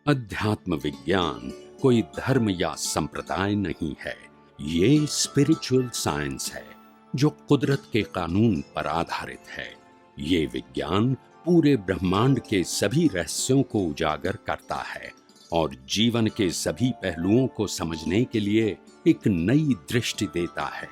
अध्यात्म विज्ञान कोई धर्म या संप्रदाय नहीं है। ये स्पिरिचुअल साइंस है जो कुदरत के कानून पर आधारित है। ये विज्ञान पूरे ब्रह्मांड के सभी रहस्यों को उजागर करता है और जीवन के सभी पहलुओं को समझने के लिए एक नई दृष्टि देता है।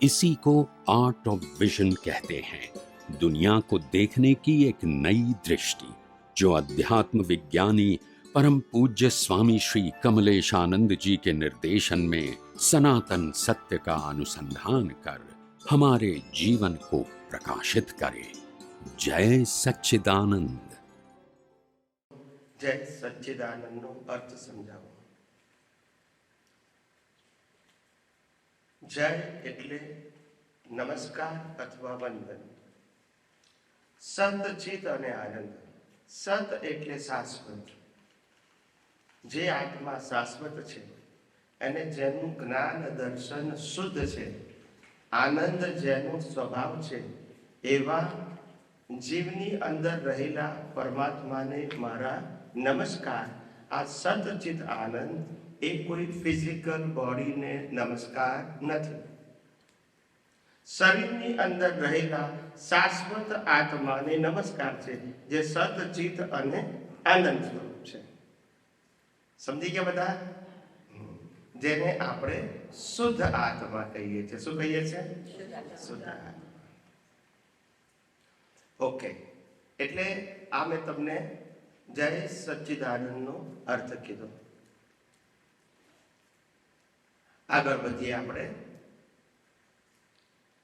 इसी को आर्ट ऑफ विजन कहते हैं, दुनिया को देखने की एक नई दृष्टि, जो अध्यात्म विज्ञानी परम पूज्य स्वामी श्री कमलेशानंद जी के निर्देशन में सनातन सत्य का अनुसंधान कर हमारे जीवन को प्रकाशित करे। जय सच्चिदानंद। जय सच्चिदानंद नो अर्थ समझाવો। जय એટલે નમસ્કાર અથવા વંદન। સત ચિત અને આનંદ। સત એટલે શાશ્વત, જે આત્મા શાશ્વત છે અને જેનું જ્ઞાન દર્શન શુદ્ધ છે, આનંદ જેનો સ્વભાવ છે, એવા જીવની અંદર રહેલા પરમાત્માને મારા નમસ્કાર। આ સતચિત આનંદ એ કોઈ ફિઝિકલ બોડીને નમસ્કાર નથી, શરીરની અંદર રહેલા શાશ્વત આત્માને નમસ્કાર છે, જે સતચિત અને આનંદ સ્વરૂપ છે। સમજી ગયા બધા? જેને આપણે શુદ્ધ આત્મા કહીએ છીએ। શું કહીએ છીએ? શુદ્ધ આત્મા। ઓકે, એટલે આ મેં તમને જય સચ્ચિદાનંદનો અર્થ કીધો। આગળ વધીએ આપણે।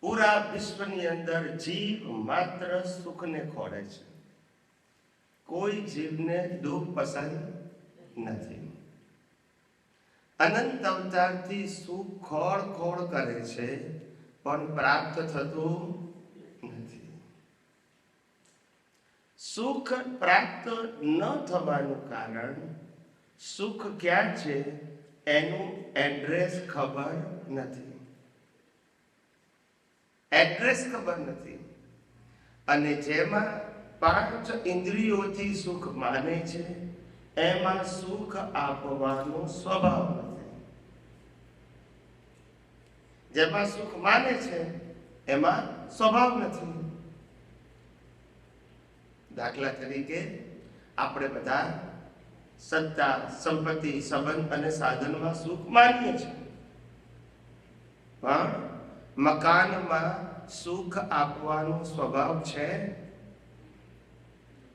પૂરા વિશ્વની અંદર જીવ માત્ર સુખને ખોળે છે, કોઈ જીવને દુઃખ પસંદ નથી। અનંત અવતારથી સુખ ખોળ ખોળ કરે છે, પણ પ્રાપ્ત થતું નથી। સુખ પ્રાપ્ત ન થવાનું કારણ સુખ ક્યાં છે એનું એડ્રેસ ખબર નથી। એડ્રેસ ખબર નથી, અને જેમાં 5 ઇન્દ્રિયોથી સુખ માને છે એમાં સુખ આપવાનો સ્વભાવ નથી। જેમાં સુખ માને છે એમાં સ્વભાવ નથી। દાખલા તરીકે આપણે બધા સત્તા, સંપત્તિ, સંબંધ અને સાધનમાં સુખ માનીએ છીએ, પણ મકાનમાં સુખ આપવાનો સ્વભાવ છે?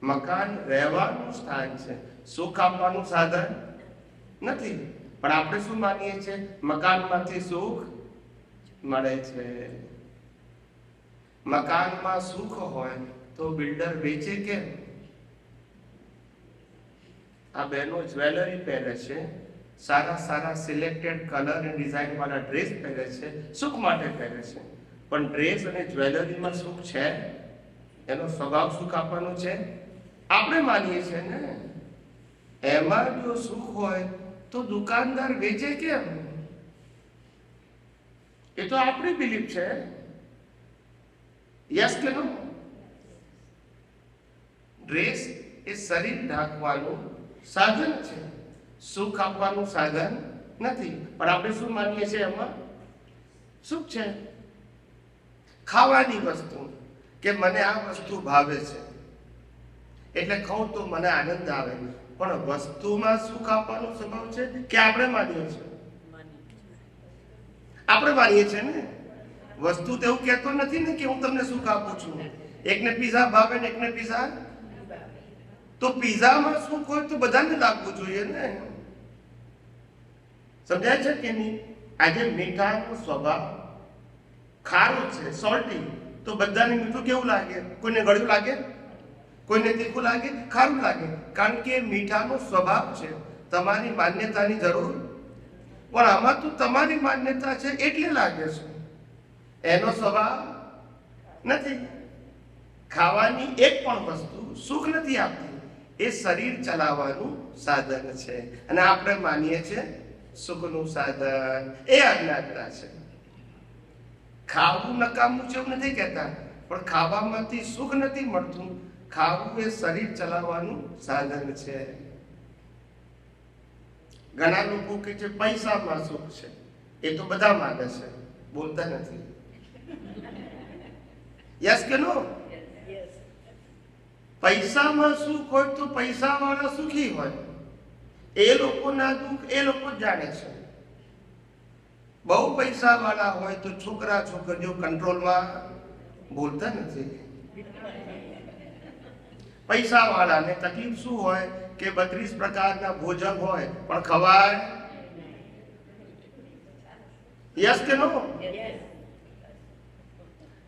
મકાન રહેવાનું સ્થાન છે, સુખ આપવાનું સાધન નથી। પણ આપણે શું માનીએ છીએ? મકાનમાંથી સુખ મળે છે। મકાનમાં સુખ હોય તો બિલ્ડર વેચે કેમ? આ બહેનો જ્વેલરી પહેરે છે, સારા સારા સિલેક્ટેડ કલર અને ડિઝાઇન વાળા ડ્રેસ પહેરે છે, સુખ માટે પહેરે છે, પણ ડ્રેસ અને જ્વેલરીમાં સુખ છે? એનો સ્વભાવ સુખ આપવાનો છે? આપણે માનીએ છીએ ને। એમાં જો સુખ હોય તો દુકાનદાર વેચે કેમ? એ તો આપણી બિલીફ છે। યસ કે નો? ડ્રેસ એ શરીર ઢાંકવાનું સાધન છે, સુખ આપવાનું સાધન નથી, પણ આપણે શું માનીએ છીએ? એમાં સુખ છે। ખાવાની વસ્તુ, કે મને આ વસ્તુ ભાવે છે એટલે ખાઉં તો મને આનંદ આવે, પણ વસ્તુમાં સુખ આપવાનો સ્વભાવ છે કે આપણે માનીએ છીએ? આપણે માનીએ છીએ ને। વસ્તુ તો એવું કહેતો નથી ને કે હું તમને સુખ આપું છું। એકને પીઝા ભાવે ને એકને પીઝા, તો પીઝામાં સુખ હોય તો બધાને લાગવું જોઈએ ને। સમજાય છે કે નહીં? આજે મીઠાનો સ્વભાવ ખારો છે, સોલ્ટી, તો બધાને મીઠું કેવું લાગે? કોઈને ગળ્યું લાગે, કોઈને તીખું લાગે, ખારું લાગે, કારણ કે મીઠાનો સ્વભાવ છે। તમારી માન્યતાની જરૂર, પણ આમાં તો તમારી માન્યતા છે એટલે લાગે છે, એનો સ્વભાવ નથી। ખાવાની એક પણ વસ્તુ સુખ નથી આપતી, એ શરીર ચલાવવાનું સાધન છે, અને આપણે માનીએ છીએ સુખનું સાધન। એ અજ્ઞાનતા છે। ખાવું નકામું છે એવું નથી કહેતા, પણ ખાવામાંથી સુખ નથી મળતું। ખાવું એ શરીર ચલાવવાનું સાધન છે। ઘણા લોકો કે છે પૈસામાં સુખ છે, એ તો બધા માગે છે, બોલતા નથી. યસ કે નો? પૈસામાં સુખ હોય તો પૈસા વાળા સુખી હોય. એ લોકોના દુઃખ એ લોકો જ જાણે છે. બહુ પૈસા વાળા હોય તો છોકરા છોકરીઓ કંટ્રોલમાં બોલતા નથી. પૈસા વાળાને તકલીફ શું હોય કે 32 પ્રકારના ભોજન હોય પણ ખવાય. યસ કે નો?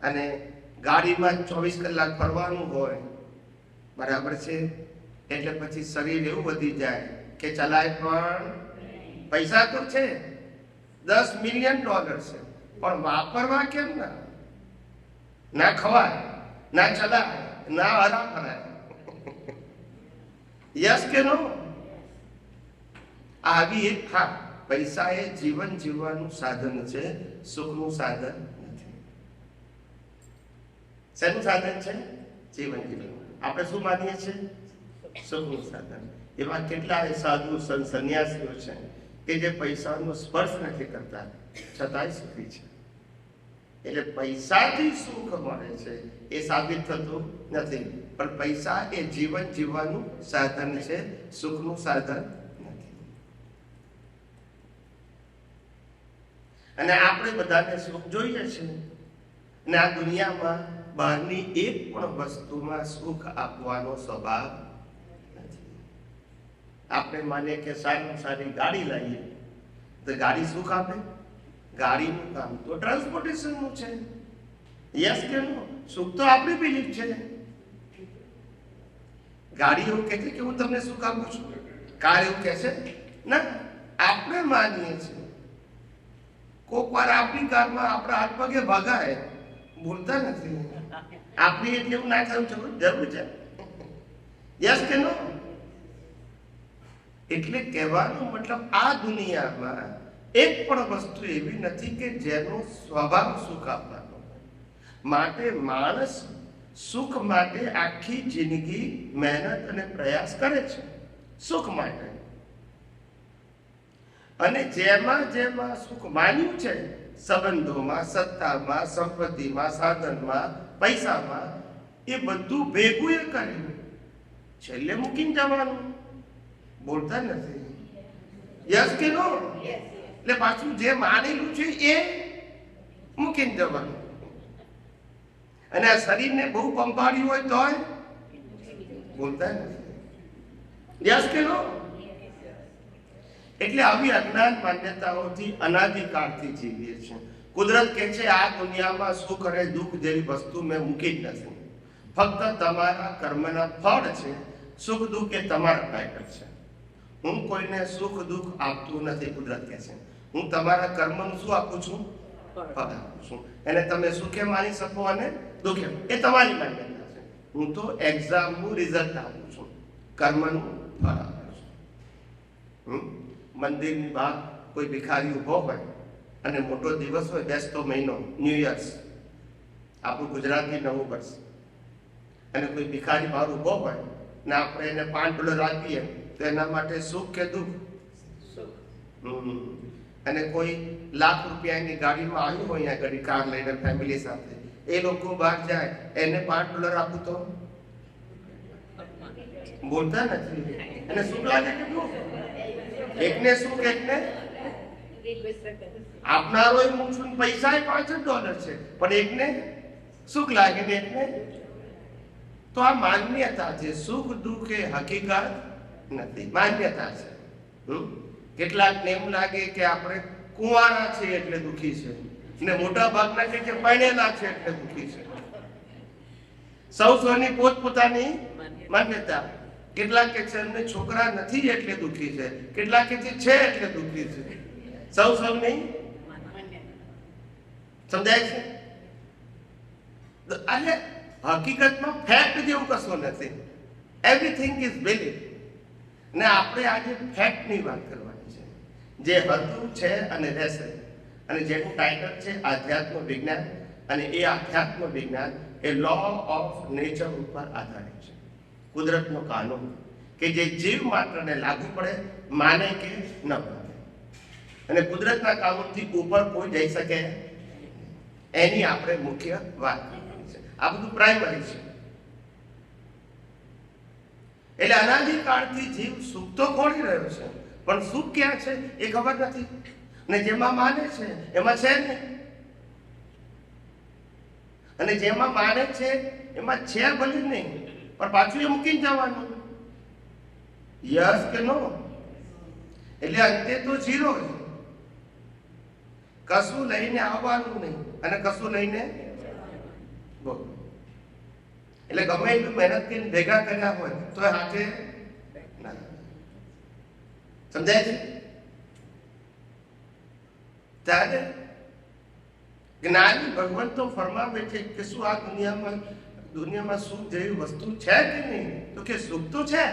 અને ગાડીમાં 24 કલાક ફરવાનું હોય, બરાબર છે, એટલે પછી શરીર એવું વધી જાય કે ચલાય પણ પૈસા તો છે, $10 મિલિયન છે, પણ વાપરવા કેમ ના ખવાય, ના ચલાય, ના આરામ કરાય. યસ કે નો? આવી એક હા, પૈસા એ જીવન જીવવાનું સાધન છે, સુખનું સાધન નથી. શેનું સાધન છે? જીવન જીવવાનું. આપણે શું માનીએ છીએ? સુખનું સાધન. એવા કેટલાય સાધુ સંન્યાસીઓ છે કે જે પૈસાનો સ્પર્શ નથી કરતા છતાંય સુખી છે. એટલે પૈસાથી સુખ મળે છે એ સાબિત થતું નથી, પણ પૈસા એ જીવન જીવવાનું સાધન છે, સુખનું સાધન નથી. અને આપણે બધાને સુખ જોઈએ છે, અને આ દુનિયામાં બહારની એક પણ વસ્તુમાં સુખ આપવાનો સ્વભાવ નથી. આપણે માનીએ કે સારી સારી ગાડી લાવીએ તો ગાડી સુખ આપે? ગાડીનું કામ તો ટ્રાન્સપોર્ટેશનનું છે. યસ કે નો? સુખ તો આપણી બિલીફ છે. ગાડી એવું કહે છે કે હું તમને સુખ આપું છું, કાર એવું કહે છે ના, આપણે માનીએ છીએ. કોક વાર આપણી કારમાં આપણા હાથ પગે ભગાય, બોલતા નથી. આપણી એટલે એવું ના થયું છે, જરૂર છે. યસ કે નો? એટલે કહેવાનો મતલબ આ દુનિયામાં એક પણ વસ્તુ એવી નથી કે જેનો સ્વભાવ સુખ આપવાનો. માટે માણસ સુખ માટે આખી જિંદગી મહેનત અને પ્રયાસ કરે છે, સુખ માટે. અને જેમાં જેમાં સુખ માન્યું છે, સંબંધોમાં, સત્તામાં, સંપત્તિમાં, સાધનમાં, પૈસામાં, એ બધું ભેગું એ કર્યું, છેલ્લે મૂકીને જવાનું. બોલતા નથી. યસ કે નો? એટલે પાછું જે માનેલું છે એ મૂકીને જવાનું. અને આ શરીરને બહુ પંપાળ્યું હોય તોય બોલતા નથી. યસ કે નો? એટલે આવી અજ્ઞાન માન્યતાઓથી અનાદિકાળથી જીવીએ છીએ. કુદરત કહે છે આ દુનિયામાં સુખ અને દુઃખ જેવી વસ્તુ મેં મૂકી જ નથી. ફક્ત તમારા કર્મના ફળ છે. સુખ દુઃખ એ તમારા પેટર્ન છે. હું કોઈને સુખ દુઃખ આપતું નથી. કુદરત કહે છે હું તમારા કર્મનું શું આપું છું? ફળ આપું છું. એને તમે સુખે માની શકો અને દુઃખે, એ તમારી માન્યતા છે. હું તો એક્ઝામનું રિઝલ્ટ આપું છું, કર્મનું ફળ આપું છું. મંદિરની બહાર કોઈ ભિખારી ઉભો હોય અને મોટો દિવસ હોય, બેસતો મહિનો, ન્યૂ યર્સ, આપણું ગુજરાતી નવું વર્ષ, અને કોઈ ભિખારી બહાર ઉભો હોય ને આપણે એને $5 આપીએ તો એના માટે સુખ કે દુઃખ? અને કોઈ લાખ રૂપિયાની ગાડીમાં આવ્યું હોય, અહીંયા ગાડી કાર લઈને ફેમિલી સાથે, એ લોકો બહાર જાય, એને $5 આપું તો બોલતા નથી. અને સુખ લાગે કે દુઃખ? એકને સુખ, એકને આપનારો હું છું, પૈસા $5 છે, પણ એકને સુખ લાગે ને એકને. તો આ માન્યતા છે. સુખ દુઃખ એ હકીકત નથી, માન્યતા છે. કેટલાકને એમ લાગે કે આપણે કુંવારા છે એટલે દુઃખી છે, ને મોટા ભાગના કે પરણેલા છે એટલે દુઃખી છે. સૌની પોતપોતાની માન્યતા. કેટલાક કે છે એમને છોકરા નથી એટલે દુઃખી છે, કેટલાક કે છે એટલે દુઃખી છે. સૌની સમજાય છે? એટલે હકીકતમાં ફેક્ટ જેવું કશું નથી. Everything is belief. ને આપણે આજે ફેક્ટની વાત કરવાની છે, જે હતું છે અને રહેશે. અને જેનું ટાઇટલ છે આધ્યાત્મ વિજ્ઞાન. અને એ આધ્યાત્મ વિજ્ઞાન એ લો ઓફ નેચર ઉપર આધારિત છે, કુદરતનો કાનૂન. કે જે જીવ માત્રને લાગુ પડે, માને કે ન માને. અને કુદરતના કાનૂનથી ઉપર કોઈ જઈ શકે એની આપણે મુખ્ય વાત કરવાની છે. આ બધું પ્રાઇમરી છે. એટલે અનાદિકાળથી જીવ સુખ તો ખોળી રહ્યો છે, પણ સુખ ક્યાં છે એ ખબર નથી. ને જેમાં માને છે એમાં છે નહીં, અને જેમાં માને છે એમાં છે ભલે નહીં, પણ પાછું એ મૂકીને જવાનું. યસ કે નો? એટલે અંતે તો ઝીરો છે. કશું લઈને આવવાનું નહીં અને કશું લઈને બોલ. એટલે ગમે એટલું મહેનત કરીને ભેગા કર્યા હોય તો હાથે ના. સમજાય છે? ત્યારે જ્ઞાની ભગવાન તો ફરમાવે છે કે શું આ દુનિયામાં સુખ જેવી વસ્તુ છે કે નહીં? તો કે સુખ તો છે,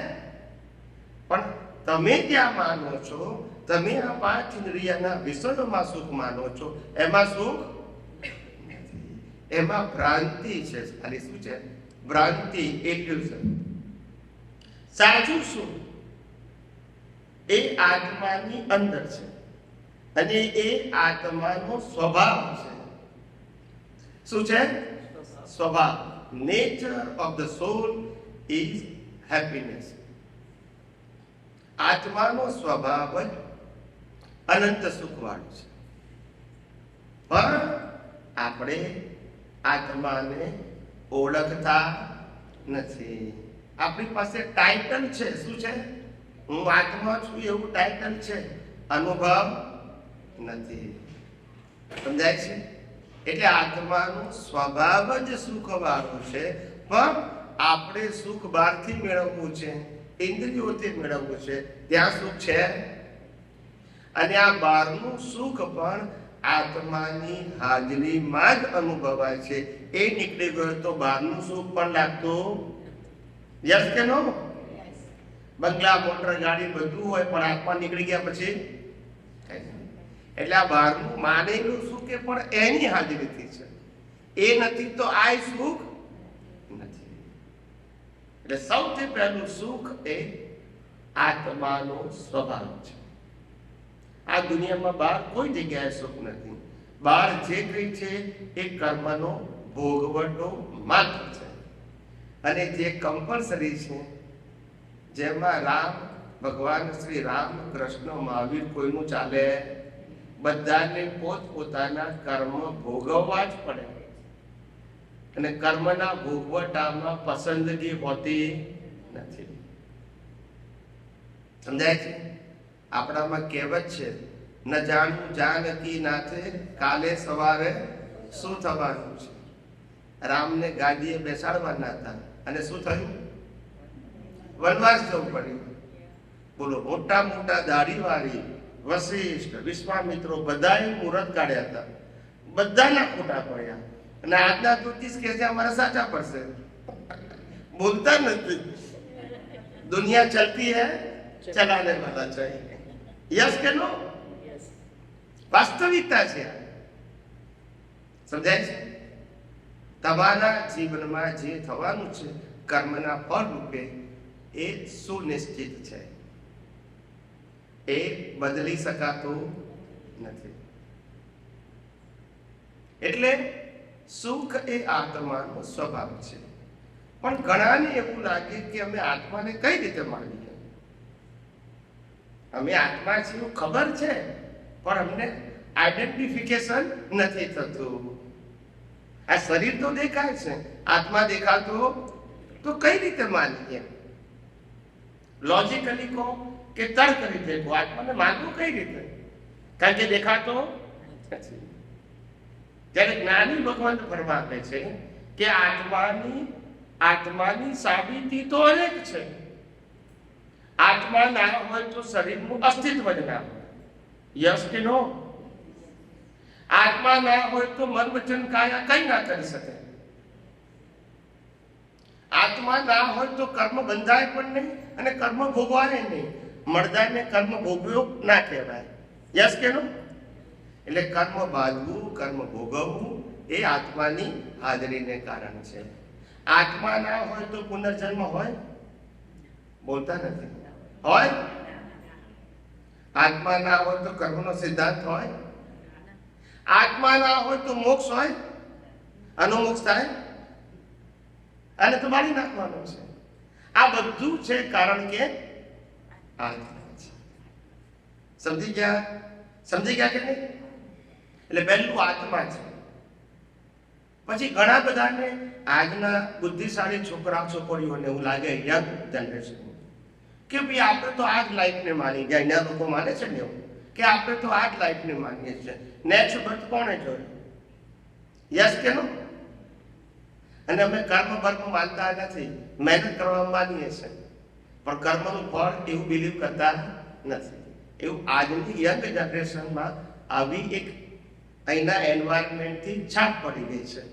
પણ તમે ત્યાં માનો છો, તમે આ 5 ઇન્દ્રિયના વિષયોમાં સુખ માનો છો, એમાં સુખ એમાં ભ્રાંતિ છે. ખાલી શું છે? ભ્રાંતિ, ઇલ્યુઝન. સાચું સુખ એ આત્માની અંદર છે અને એ આત્માનો સ્વભાવ છે. શું છે? સ્વભાવ. Nature of the solve is happiness. આત્માનો સ્વભાવ જ અનંત સુખવાળો છે. પણ આપણે આત્માને ઓળખતા નથી. આપણી પાસે ટાઇટલ છે. શું છે? હું આત્મા છું એવું ટાઇટલ છે, અનુભવ નથી. સમજાય છે? એટલે આત્માનો સ્વભાવ જ સુખવાળો છે, પણ આપણે સુખ બહારથી મેળવવું છે, ઇન્દ્રિયોથી મેળવવું છે. ત્યાં સુખ છે, અને આ બહારનું સુખ પણ આત્માની હાજરીમાં જ અનુભવાય છે. એ નીકળી ગયો તો બહારનું સુખ પણ લાગતું. યસ કે નો? બંગલા, મોટર, ગાડી બધું હોય, પણ આત્મા નીકળી ગયા પછી એટલે આ બહારનું માનેલું સુખ એ પણ એની હાજરીથી છે. એ નથી તો આ સુખ નથી. એટલે સૌથી પહેલું સુખ એ આત્માનો સ્વભાવ છે. આ દુનિયામાં બહાર કોઈ જગ્યાએ સુખ નથી. બહાર જે કંઈ છે એ કર્મનો ભોગવટો માત્ર છે, અને જે કમ્પલસરી છે, જેમાં રામ ભગવાન શ્રી રામ, કૃષ્ણ, મહાવીર કોઈનું ચાલે. બધાને પોતપોતાના કર્મ ભોગવવા જ પડે, અને કર્મના ભોગવટામાં પસંદગી હોતી નથી. સમજાય છે? આપણામાં કહેવત છે, ન જાણ્યું જાનકી નાથે, કાલે સવારે શું થવાનું છે. રામને ગાદીએ બેસાડવાના હતા, અને શું થયું? વનવાસ જવું પડ્યું. બોલો, મોટા મોટા દાઢીવાળી વશિષ્ઠ, વિશ્વામિત્રો બધાએ મુહૂર્ત કાઢ્યા હતા, બધાના ખોટા પડ્યા, અને આજના જ્યોતિષ કહે છે અમારા સાચા પડશે. બોલતા નથી. દુનિયા ચલતી હૈ, ચલાને વાલા ચાહીએ. યસ કે નો? વાસ્તવિકતા છે. સમજાય છે? તમારા જીવનમાં જે થવાનું છે કર્મના ફળ રૂપે, એ સુનિશ્ચિત છે. એ બદલી શકાતું નથી. એટલે સુખ એ આત્માનો સ્વભાવ છે. પણ ઘણાને એવું લાગે કે અમે આત્માને કઈ રીતે માનીએ? અમે આત્મા છે એવું ખબર છે, પણ અમને આઈડેન્ટિફિકેશન નથી થતું. આ શરીર તો દેખાય છે, આત્મા દેખાતો તો કઈ રીતે માનીએ? લોજિકલી કહો કે તર્ક રીતે કહો, આત્માને માનવું કઈ રીતે? કારણ કે દેખાતો નથી. ત્યારે જ્ઞાની ભગવાન ફરમાવે છે કે આત્માની સાબિતી તો અનેક છે. આત્મા ના હોય તો શરીરનું અસ્તિત્વ જ ના હોય. યસ કે નો? આત્મા ના હોય તો મન વચન કાયા કઈ ના કરી શકે. આત્મા ના હોય તો કર્મ બંધાય પણ નહીં, અને કર્મ ભોગવાય નહીં. મળદાને કર્મ ભોગવ્યો ના કહેવાય. યસ કે નો? એટલે કર્મ બાંધવું, કર્મ ભોગવવું એ આત્માની હાજરીને કારણે છે. આત્મા ના હોય તો પુનર્જન્મ હોય? બોલતા નથી. હોય? આત્મા ના હોય તો કર્મનો સિદ્ધાંત હોય? આત્મા ના હોય તો મોક્ષ હોય? અનુમોક્ષ થાય? અને તો મારી નાખવાનું છે. આ બધું છે કારણ કે આત્મા છે. સમજી ગયા? સમજી ગયા કે નહીં? એટલે પહેલું આત્મા છે. પછી ઘણા બધાને આજના બુદ્ધિશાળી છોકરા છોકરીઓને એવું લાગે, યંગ જનરેશન, કે ભાઈ આપણે તો આ જ લાઈફને માની ગયા. અહીંયા લોકો માને છે ને એવું કે આપણે તો આ જ લાઈફને માનીએ છીએ. નેક્સ્ટ બર્થ કોણે જોયું? યસ કે નો? અને અમે કર્મ બર્મ માનતા નથી, મહેનત કરવા માનીએ છીએ, પણ કર્મનું ફળ એવું બિલીવ કરતા નથી. એવું આજની યંગ જનરેશનમાં આવી એક અહીંના એન્વાયરમેન્ટથી છાપ પડી ગઈ છે.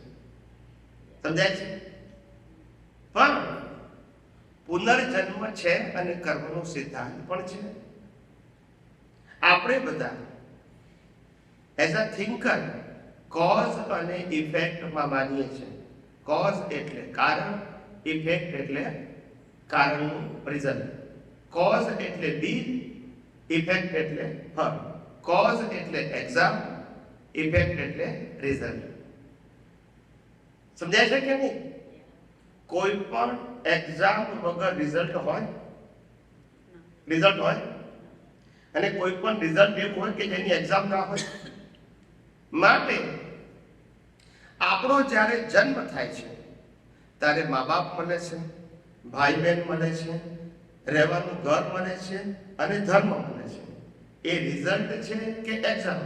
સમજાય છે? પણ પુનર્જન્મ છે અને કર્મનો સિદ્ધાંત પણ છે. આપણે બધા એઝ અ થિંકર કોઝ અને ઇફેક્ટમાં માનીએ છીએ. કોઝ એટલે કારણ, ઇફેક્ટ એટલે કારણનું રિઝલ્ટ. કોઝ એટલે બીજ, ઇફેક્ટ એટલે ફળ. કોઝ એટલે એક્ઝામ, ઇફેક્ટ એટલે રિઝલ્ટ. સમજાય છે કે નહીં? કોઈ પણ એક્ઝામ વગર રિઝલ્ટ હોય? રિઝલ્ટ હોય. અને કોઈ પણ રિઝલ્ટ એવું હોય કે જેની એક્ઝામ ના હોય. માટે આપણો જ્યારે જન્મ થાય છે ત્યારે મા બાપ મળે છે, ભાઈ બહેન મળે છે, રહેવાનું ઘર મળે છે અને ધર્મ મળે છે. એ રિઝલ્ટ છે કે એક્ઝામ?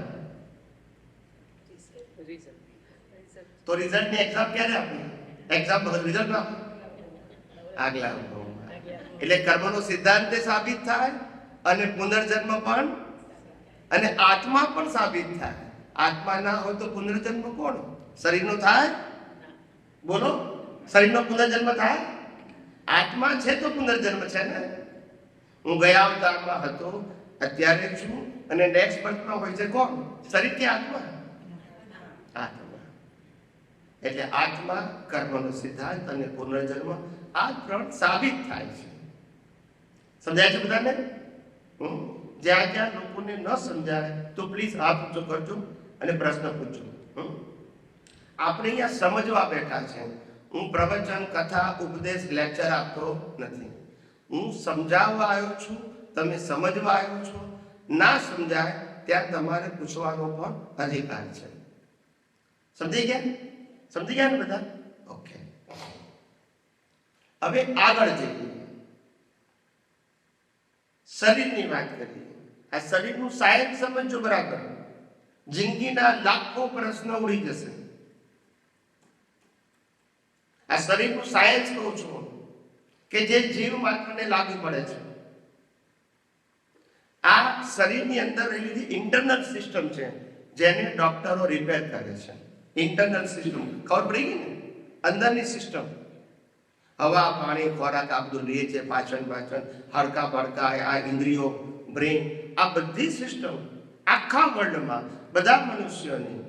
તો રિઝલ્ટની એક્ઝામ ક્યારે આપી? એક્ઝામ વગર રિઝલ્ટ ના આપે. આગલા એટલે કર્મનો સિદ્ધાંત સાબિત થાય અને પુનર્જન્મ પણ અને આત્મા પણ સાબિત થાય. આત્મા ના હોય તો પુનર્જન્મ કોણ? શરીરનો થાય? બોલો, શરીરનો પુનર્જન્મ થાય? આત્મા છે તો પુનર્જન્મ છે ને. હું ગયા અવતારમાં હતો, અત્યારે છું અને નેક્સ્ટ બર્થમાં હોય છે કોણ? શરીર કે આત્મા? આત્મા. એટલે આત્મા, કર્મનો સિદ્ધાંત અને પુનર્જન્મ આ ત્રણ સાબિત થાય છે. સમજાય છે બધાને? જ્યાં જ્યાં લોકોને ન સમજાય તો પ્લીઝ હાથ ઊંચો કરજો અને પ્રશ્ન પૂછજો. આપણે અહીંયા સમજવા બેઠા છે. હું પ્રવચન, કથા, ઉપદેશ, લેક્ચર આપતો નથી. હું સમજાવવા આવ્યો છું, તમે સમજવા આવ્યો છો. ના સમજાય ત્યાં તમારે પૂછવાનો પણ અધિકાર છે. સમજી ગયા? સમજી ગયા ને બધા? ઓકે. હવે આગળ જઈએ. શરીરની વાત કરીએ. આ શરીરનું સાયન્સ સમજો બરાબર. જિંદગીના લાખો પ્રશ્ન ઉડી જશે. આ શરીરનું સાયન્સ કહું છું કે જે જીવ માત્રને લાગુ પડે છે. આ શરીરની અંદર રહેલી ઇન્ટરનલ સિસ્ટમ છે જેને ડોક્ટરો રિપેર કરે છે. ઇન્ટરનલ સિસ્ટમ ખબર પડી ગઈ ને? અંદરની સિસ્ટમ, હવા, પાણી, ખોરાક આ બધું લે છે, પાચન હડકા બડકા, આ ઇન્દ્રિયો, બ્રેન, આ બધી સિસ્ટમ આખા વર્લ્ડમાં બધા મનુષ્યોની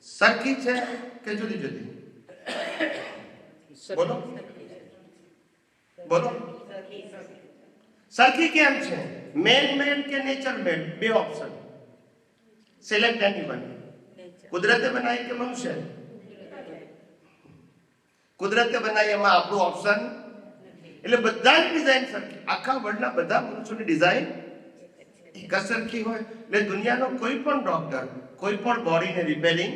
સરખી છે કે જુદી જુદી? બોલો બોલો. સરખી કેમ છે? મેન મેડ કે નેચર મેડ? બે ઓપ્શન. Select anyone. કુદરતે બનાવી કે મનુષ્ય? કુદરતે બનાવી, એમાં આપણું ઓપ્શન. એટલે બધાની ડિઝાઇન સરખી. આખા વર્લ્ડના બધા મનુષ્યોની ડિઝાઇન એક જ સરખી હોય એટલે દુનિયાનો કોઈ પણ ડોક્ટર કોઈ પણ બોડીને રિપેરિંગ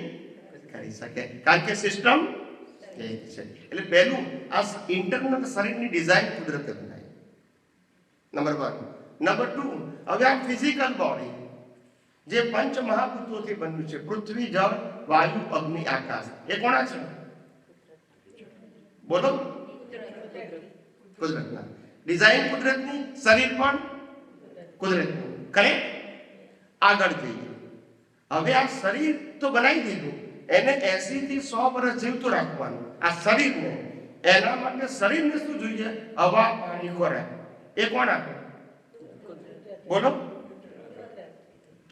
કરી શકે, કારણ કે સિસ્ટમ એક છે. એટલે પહેલું આ ઇન્ટરનલ શરીરની ડિઝાઇન કુદરતે બનાવી. નંબર 1. નંબર 2, હવે આ ફિઝિકલ બોડી જે પંચ મહાભૂતોથી બન્યું છે, પૃથ્વી, જળ, વાયુ, અગ્નિ, આકાશ, એ કોના છે? બોલો. કુદરતના. ડિઝાઇન કુદરતની, શરીર પણ કુદરતનું. કરેક્ટ? આગળ જઈએ. હવે આ શરીર તો બનાવી દીધું, એને 80 થી 100 વર્ષ જીવતું રાખવાનું. આ શરીરને, એના માટે શરીરને શું જોઈએ? હવા, પાણી, ખોરાક. એ કોણ આપે? બોલો.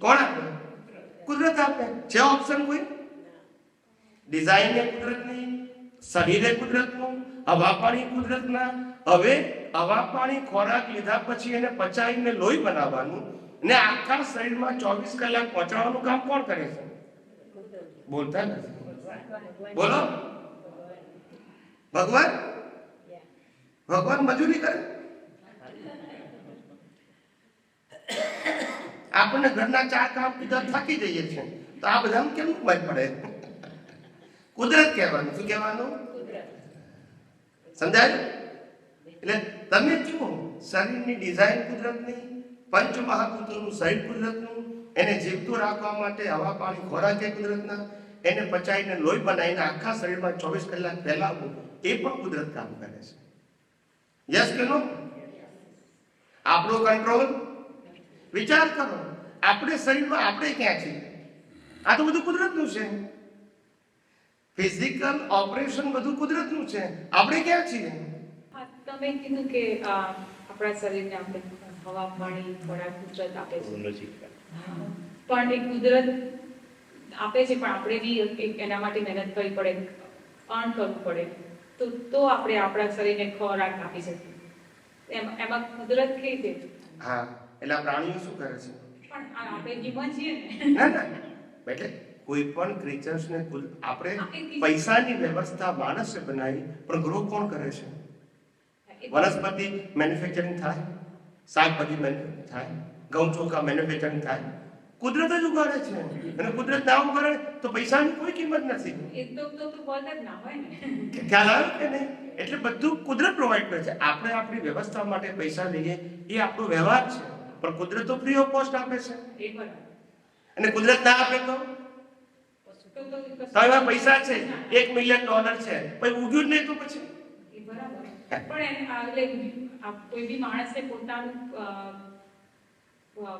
કોણ આપે? કુદરત આપે. છે ઓપ્શન કોઈ? ડિઝાઇન એ કુદરતની, શરીરે કુદરતનું, હવા પાણી કુદરતના. હવે હવા પાણી ખોરાક લીધા પછી એને પચાવીને લોહી બનાવવાનું ને આખા શરીરમાં 24 કલાક પહોંચાડવાનું કામ કોણ કરે છે? બોલતા નથી. બોલો. ભગવાન. ભગવાન મજૂરી કરે. આપણને ઘરના 4 કામ કીધા થાકી જઈએ છીએ, તો આ બધામાં કેમ ખબર પડે? કુદરત કહેવાનું. શું કહેવાનું? સમજાય? એટલે તમે જુઓ, શરીરની ડિઝાઇન કુદરતની, પંચ મહાભૂતોનું શરીર કુદરતનું, એને જીવતું રાખવા માટે હવા પાણી ખોરાક એ કુદરતના, એને પચાવીને લોહી બનાવીને આખા શરીરમાં 24 કલાક ફેલાવવું એ પણ કુદરત કામ કરે છે. યસ કે નો? આપણો કંટ્રોલ. વિચાર કરો, આપણે શરીરમાં આપણે ક્યાં છીએ? આ તો બધું કુદરતનું છે. ફિઝિકલ ઓપરેશન બધું કુદરતનું છે. આપણે ક્યાં છીએ? તમે કીધું કે આપણા શરીરને આપણે હવા પાણી ખોરાક કુદરત આપે છે, પણ એ કુદરત આપે છે, પણ આપણે બી એના માટે મહેનત કરવી પડે, અર્ન કરવું પડે, તો આપણે આપણા શરીરને ખોરાક આપી શકીએ. એમાં કુદરત કઈ રીતે? હા, એટલે પ્રાણીઓ શું કરે છે? પણ આપણે જીવન છીએ ને. ના, એટલે કોઈ પણ ક્રિએચર્સને આપણે પૈસાની વ્યવસ્થા માણસે બનાવી, પણ ગ્રો કોણ કરે છે? વનસ્પતિ મેન્યુફેક્ચરિંગ થાય, શાકભાજી મેન્યુફેક્ચરિંગ થાય, ઘઉં ચોખા મેન્યુફેક્ચરિંગ થાય, કુદરત જ ઉગાડે છે. અને કુદરત ના ઉગાડે તો પૈસાની કોઈ કિંમત નથી. એ તો બોલત ના હોય ને. ખ્યાલ આવે કે નહીં? એટલે બધું કુદરત પ્રોવાઈડ કરે છે. આપણે આપણી વ્યવસ્થા માટે પૈસા લઈએ એ આપણો વ્યવહાર છે, પણ કુદરત તો ફ્રી ઓફ કોસ્ટ આપે છે. અને કુદરત ના આપે તો તમારા પૈસા છે $1 મિલિયન છે, પણ ઉગ્યું જ નહીં તો પછી પણ કોઈ બી માણસને પોતાનું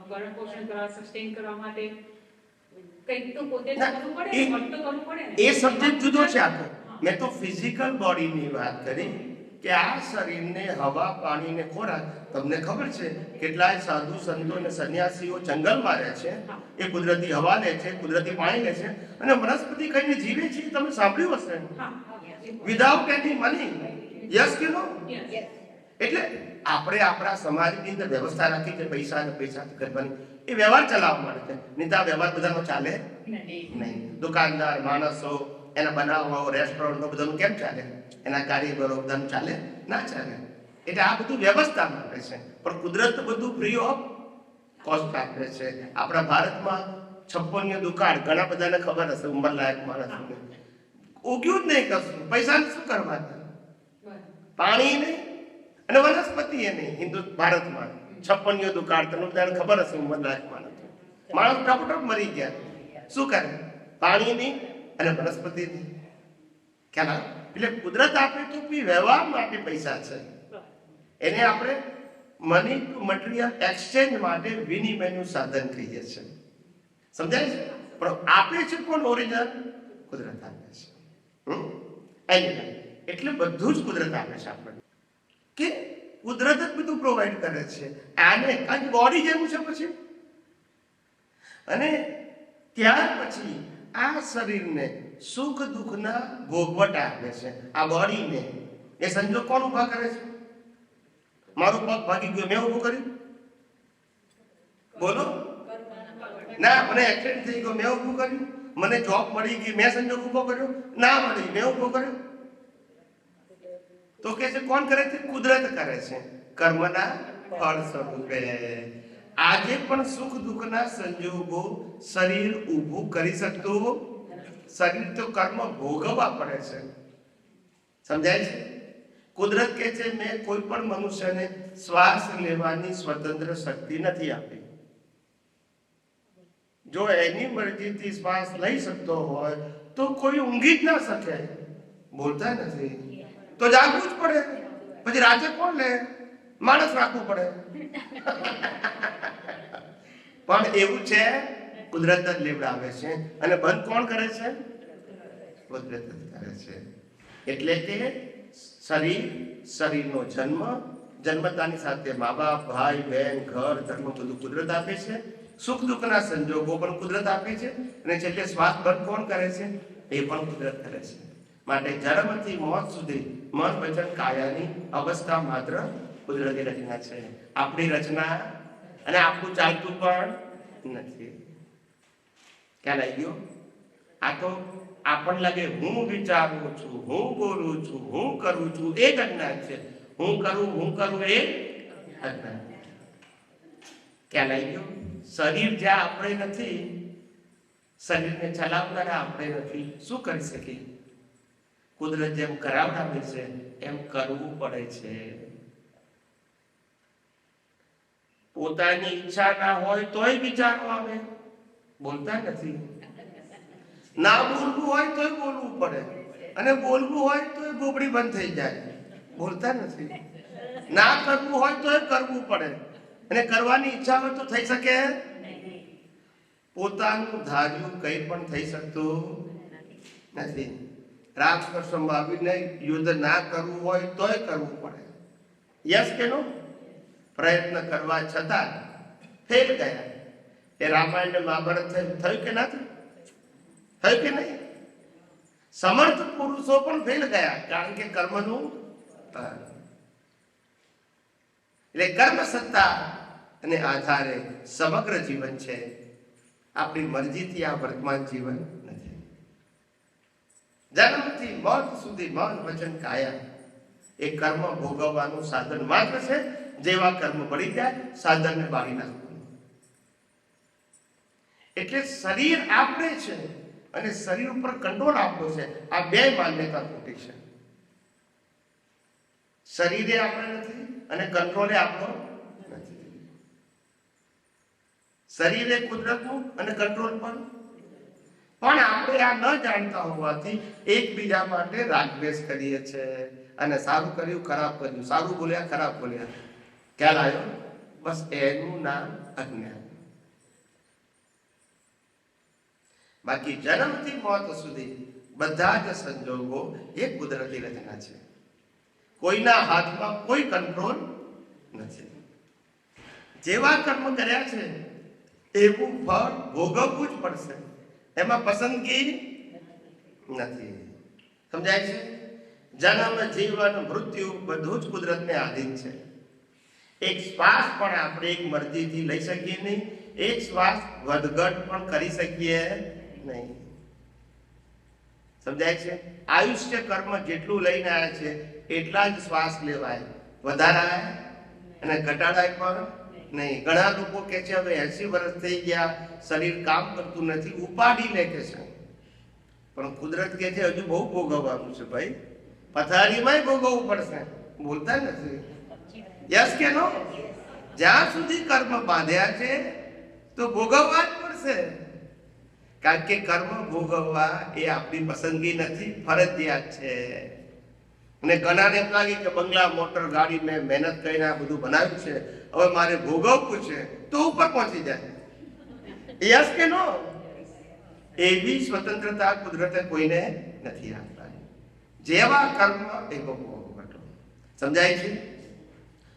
ભરણ પોષણ કરવા, સસ્ટેન કરવા માટે કંઈક તો પોતે કરવું પડે, વર્ક તો કરવું પડે ને. એ સબ્જેક્ટ જુદો છે આખો. મેં તો ફિઝિકલ બોડીની વાત કરી કે આ શરીરને હવા પાણી ને ખોરાક. તમને ખબર છે કેટલાય સાધુ સંતો અને સંન્યાસીઓ જંગલમાં રહે છે, એ કુદરતી હવા લે છે, કુદરતી પાણી લે છે, અને વનસ્પતિ કઈને જીવે છે. તમે સાંભળ્યું હશે. વિધાઉટ એની મની. યસ કે નો? એટલે આપણે આપણા સમાજની અંદર વ્યવસ્થા રાખી છે પૈસા કરવાની, એ વ્યવહાર ચલાવવા માટે છે. નહીં તો આ વ્યવહાર બધાનો ચાલે નહીં. દુકાનદાર માણસો, એના બનાવવાઓ, રેસ્ટોરન્ટો બધાનું કેમ ચાલે? એના કારીગરો બધાનું ચાલે ના ચાલે. એટલે આ બધું વ્યવસ્થા માટે છે, પણ કુદરત બધું ફ્રી ઓફ કોસ્ટ આપે છે. આપણા ભારતમાં 56 દુકાળ, ઘણા બધાને ખબર હશે, ઉંમરલાયક માણસોને. ઉગ્યું જ નહીં કશું. પૈસાને શું કરવાના? પાણી નહીં અને વનસ્પતિ એ નહીં. હિન્દુ ભારતમાં 56 દુકાળ, તમને બધાને ખબર હશે, ઉંમરલાયક માણસ ટપટપ મરી ગયા. શું કરે? પાણી નહીં અને વનસ્પતિ નહીં. ખ્યાલ આવે? એટલે કુદરત આપે તો વ્યવહાર માટે પૈસા છે, એને આપણે મની ટુ મટીરિયલ એક્સચેન્જ માટે વિનિમયનું સાધન કહીએ છીએ. સમજાય છે? પણ આપે છે કોણ? ઓરિજિનલ કુદરત આપે છે. એટલે બધું જ કુદરત આપે છે આપણને, કે કુદરત જ બધું પ્રોવાઈડ કરે છે આને. કારણ કે બોડી જેવું છે પછી. અને ત્યાર પછી આ શરીરને સુખ દુઃખના ભોગવટા આપે છે. આ બોડીને એ સંજોગ કોણ ઉભા કરે છે? મારો પગ ભાગી ગયો, મેં ઉભું કર્યું? બોલો ના. મને એક્સિડન્ટ થઈ ગયો, મેં ઉભું કર્યું? મને જોબ મળી ગઈ, મેં સંજોગ ઉભો કર્યો? ના મળી, મેં ઉભો કર્યો? તો કે છે કોણ કરે છે? કુદરત કરે છે, કર્મના ફળ સ્વરૂપે. આજે પણ સુખ દુઃખના સંજોગો શરીર ઊભું કરી શકતું. શરીર તો કર્મ ભોગવવા પડે છે. સમજાય છે? કુદરત કે છે મેં કોઈ પણ મનુષ્યને શ્વાસ લેવાની સ્વતંત્ર શક્તિ નથી આપી. જો એની મરજીથી શ્વાસ લઈ શકતો હોય તો કોઈ ઊંઘી જ ના શકે. બોલતા નથી તો જાગવું જ પડે. પછી રાતે કોણ લે? માણસ રાખવું પડે. પણ એવું છે, કુદરત જ લેવડાવે છે. અને બંધ કોણ કરે છે? કુદરત જ કરે છે. એટલે કે શરીરનો જન્મતાની સાથે મા બાપ, ભાઈ બહેન, ઘર, ધર્મ બધું કુદરત આપે છે. સુખ દુઃખના સંજોગો પણ કુદરત આપે છે. અને છેલ્લે શ્વાસ બંધ કોણ કરે છે? એ પણ કુદરત કરે છે. માટે જન્મથી મોત સુધી મન વચન કાયાની અવસ્થા માત્ર કુદરતી રચના છે, આપણી રચના અને આપણું ચાલતું પણ નથી. ખ્યાલ આવી ગયો? આ તો આપણને લાગે હું વિચારું છું, હું બોલું છું, હું કરું છું, એ જ અજ્ઞાન છે. હું કરું એ અજ્ઞાન. ખ્યાલ આવી ગયો? શરીર જ્યાં આપણે નથી, શરીરને ચલાવનારા આપણે નથી, શું કરી શકીએ? કુદરત જેમ કરાવડાવે છે એમ કરવું પડે છે. પોતાની ઈચ્છા ના હોય તોય વિચારો આવે, બોલતા નથી. ના બોલવું હોય તોય બોલવું પડે, અને બોલવું હોય તોય બોબડી બંધ થઈ જાય, બોલતા નથી. ના કરવું હોય તોય કરવું પડે, અને કરવાની ઈચ્છા હોય તો થઈ શકે. પોતાનું ધાર્યું કંઈ પણ થઈ શકતું નથી. રાક્ષસ સંભાવીને યુદ્ધ ના કરવું હોય તોય કરવું પડે. યસ કે નો? પ્રયત્ન કરવા છતાં ફેલ ગયા. એ રામાયણ ને મહાભારત થયું કે ના થયું કે નહીં? સમર્થ પુરુષો પણ ફેલ ગયા, કારણ કે કર્મનું એટલે કર્મ સત્તા અને આધારે સમગ્ર જીવન છે. આપણી મરજીથી આ વર્તમાન જીવન નથી. જન્મથી મોત સુધી મન વચન કાયા એ કર્મ ભોગવવાનું સાધન માત્ર છે. જેવા કર્મ બળી જાય સાધનને બાળી નાખવાનું. એટલે શરીર આપણે છે અને શરીર ઉપર કંટ્રોલ આપણો છે. આ બે માન્યતા ખોટી છે. શરીરે આપણે નથી અને કંટ્રોલે આપણો નથી. શરીરે કુદરતનું અને કંટ્રોલ પણ આપણે આ ન જાણતા હોવાથી એકબીજા માટે રાગદ્વેષ કરીએ છીએ. અને સારું કર્યું, ખરાબ કર્યું, સારું બોલ્યા, ખરાબ બોલ્યા. ખ્યાલ આવ્યો? બસ એનું નામ અજ્ઞાન. બાકી જન્મથી મોત સુધી બધા જ સંજોગો એક કુદરતી રચના છે. કોઈના હાથમાં કોઈ કંટ્રોલ નથી. જેવા કર્મ કર્યા છે એવું ફળ ભોગવવું જ પડશે. એમાં પસંદગી નથી. સમજાય છે? જન્મ, જીવન, મૃત્યુ બધું જ કુદરતને આધીન છે. એક શ્વાસ પણ આપણે એક મરજીથી લઈ શકીએ નહીં. એક શ્વાસ વધઘટ પણ કરી શકીએ નહીં. સમજાય છે? આયુષ્ય કર્મ જેટલું લઈને આવ્યા છે એટલા જ શ્વાસ લેવાય, વધારાય અને ઘટાડાય પણ નહીં. ઘણા લોકો કે છે હવે 80 વર્ષ થઈ ગયા, શરીર કામ કરતું નથી, ઉપાડી લે કે છે. પણ કુદરત કે છે હજુ બહુ ભોગવવાનું છે ભાઈ, પથારીમાંય ભોગવવું પડશે. બોલતા નથી. યસ કે નો? જ્યાં સુધી કર્મ બાંધ્યા છે તો ભોગવવા જ પડશે. કારણ કે કર્મ ભોગવવા એ આપણી પસંદગી નથી, ફરજિયાત છે. અને ઘણાને એમ લાગે કે બંગલા, મોટર, ગાડી મેં મહેનત કરીને આ બધું બનાવ્યું છે, હવે મારે ભોગવવું છે તો ઉપર પહોંચી જાય. યસ કે નો? એવી સ્વતંત્રતા કુદરતે કોઈને નથી આપતા. જેવા કર્મ એવો ભોગવટો. સમજાય છે?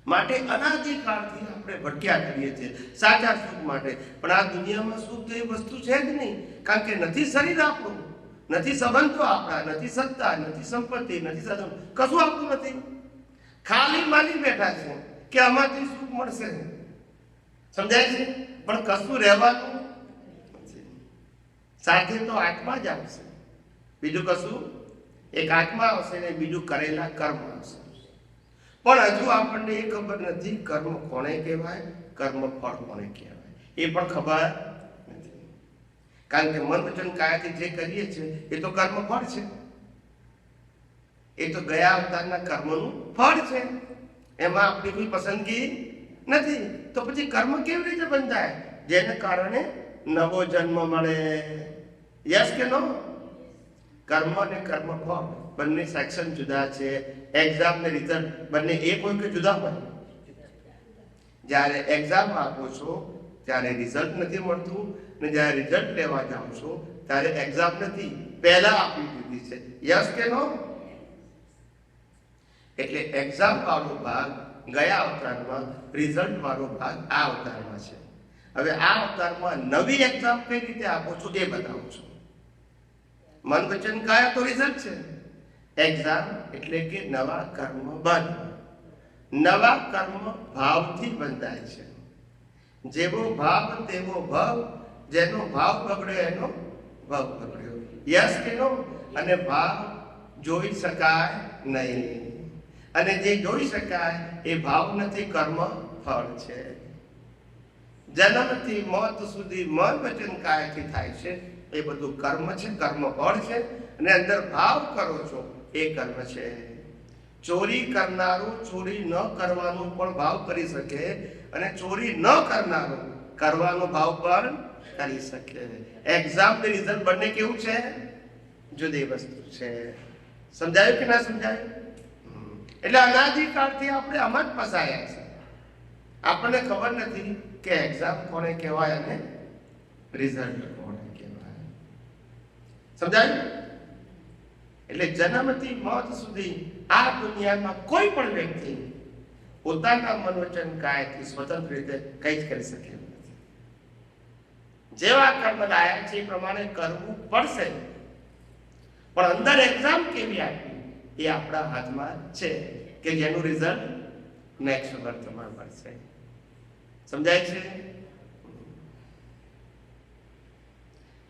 માટે અનાદિકાળથી આપણે ભટક્યા કરીએ છીએ સાચા સુખ માટે. પણ આ દુનિયામાં સુખ તો એ વસ્તુ છે જ નહીં. કારણ કે નથી શરીર આપણું, નથી સંબંધો આપણા, નથી સત્તા, નથી સંપત્તિ, નથી સાધન, કશું આપણું નથી. ખાલી માલી બેઠા છે કે આમાંથી સુખ મળશે. સમજાય છે? પણ કશું રહેવાનું નથી. સાથે તો આત્મા જ આવશે, બીજું કશું. એક આત્મા આવશે ને બીજું કરેલા કર્મ આવશે. પણ હજુ આપણને એ ખબર નથી કર્મ કોને કહેવાય, કર્મ ફળ કોને કહેવાય, એ પણ ખબર નથી. કારણ કે મન વચન કાયાથી જે કરીએ છીએ એ તો કર્મ ફળ છે. એ તો ગયા અવતારના કર્મનું ફળ છે. એમાં આપણી કોઈ પસંદગી નથી. તો પછી કર્મ કેવી રીતે બંધાય? જેને કારણે નવો જન્મ મળે. યસ કે નો? કર્મ અને કર્મ ફળ બંને સેક્શન જુદા છે. એક્ઝામ ને રિઝલ્ટ બંને એક હોય કે જુદા હોય? જ્યારે એક્ઝામ આપો છો ત્યારે રિઝલ્ટ નથી મળતું, ને જ્યારે રિઝલ્ટ લેવા જાઓ છો ત્યારે એક્ઝામ નથી, પહેલા આપી દીધી છે. યસ કે નો? એટલે એક્ઝામ વાળો ભાગ ગયા અવતારમાં, રિઝલ્ટ વાળો ભાગ આ અવતારમાં છે. હવે આ અવતારમાં નવી એક્ઝામ કઈ રીતે આપો છો એ બતાવું છું. મન વચન કાયા તો રિઝલ્ટ છે, એક્ઝામ એટલે કે નવા કર્મ બાંધવા. નવા કર્મ ભાવથી બંધાય છે. જેવો ભાવ તેવો ભાવ, જેનો ભાવ બગડ્યો એનો ભાવ બગડ્યો. યસ કે નો? અને ભાવ જોઈ શકાય નહીં, અને જે જોઈ શકાય એ ભાવ નથી, કર્મ ફળ છે. જન્મથી મોત સુધી મન વચન કાયથી થાય છે એ બધું કર્મ છે, કર્મ ફળ છે. અને અંદર ભાવ કરો છો એ કર્મ છે. ચોરી કરનારો ચોરી ન કરવાનો પણ ભાવ કરી શકે, અને ચોરી ન કરનારો કરવાનો ભાવ પણ કરી શકે. એક્ઝામ ને રિઝલ્ટ બંને કેવું છે? જુદી વસ્તુ છે. સમજાયું કે ના સમજાયું? એટલે અનાદિકાળથી આપણે આમાં જ ફસાયા છે. આપણને ખબર નથી કે એક્ઝામ કોને કહેવાય અને રિઝલ્ટ કોને કહેવાય. સમજાયું? એટલે જન્મથી મોત સુધી આ દુનિયામાં કોઈ પણ વ્યક્તિ પોતાના મન વચન કાયથી સ્વતંત્ર રીતે કંઈ જ કરી શકે નથી. જેવા કર્મ લાયા છે એ પ્રમાણે કરવું પડશે, પણ અંદર એક્ઝામ કેવી આપવી એ આપણા હાથમાં છે, કે જેનું રિઝલ્ટ નેક્સ્ટ વર્તમાન મળશે. સમજાય છે?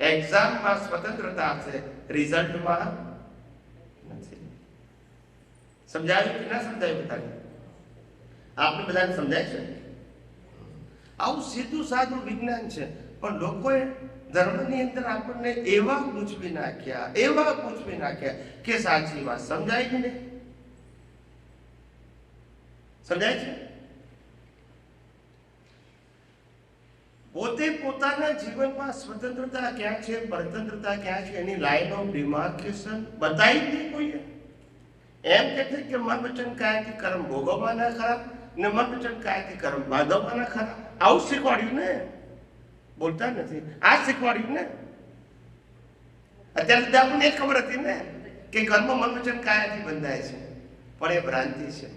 એક્ઝામમાં સ્વતંત્રતા છે, રિઝલ્ટમાં નથી. સમજાયું કે ના સમજાયું? બધાને આપણે બધાને સમજાય છે? આવું સીધું સાદું વિજ્ઞાન છે, પણ લોકોએ ધર્મની અંદર આપણને એવા ગૂંચવી નાખ્યા કે સાચી વાત સમજાય કે નહીં? સમજાય છે? પોતે પોતાના જીવનમાં સ્વતંત્રતા ક્યાં છે, પરતંત્રતા ક્યાં છે, એની લાઈન ઓફ ડિમાર્કેશન બતાવી દે કોઈએ. એમ કે છે કે મન વચન કાયથી કર્મ ભોગવવાના ખરા, ને મન વચન કાયથી કર્મ બાંધવાના ખરા. આવું શીખવાડ્યું ને, બોલતા નથી. આ શીખવાડ્યું ને. અત્યાર સુધી આપણને એ ખબર હતી ને કે કર્મ મન વચન કાયાથી બંધાય છે, પણ એ ભ્રાંતિ છે.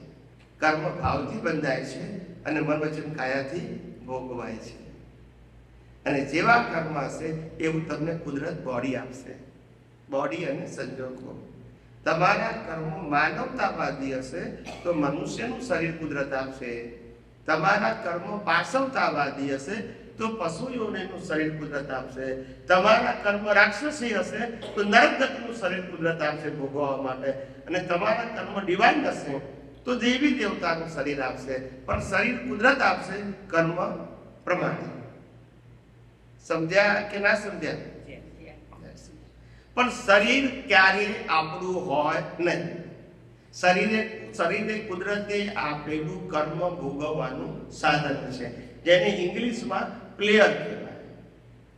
કર્મ ભાવથી બંધાય છે અને મન વચન કાયાથી ભોગવાય છે. અને જેવા કર્મ હશે એવું તમને કુદરત બોડી આપશે, બોડી અને સંજોગો. તમારા કર્મો માનવતાવાદી હશે તો મનુષ્યનું શરીર કુદરત આપશે. તમારા કર્મો પાછવતાવાદી હશે તો પશુઓનું શરીર કુદરત આપશે. તમારા કર્મ રાક્ષસી હશે તો નરકગતિનું શરીર કુદરત આપશે ભોગવવા માટે. અને તમારા કર્મ ડિવાઇન હશે તો દેવી દેવતાનું શરીર આપશે. પણ શરીર કુદરત આપશે કર્મ પ્રમાણે. સમજ્યા કે ના સમજ્યા? પણ શરીર ક્યારે આપણું હોય નહીં. શરીરે કુદરતે આપેલું કર્મ ભોગવવાનું સાધન છે, જેને ઇંગ્લિશમાં પ્લેયર કહેવાય.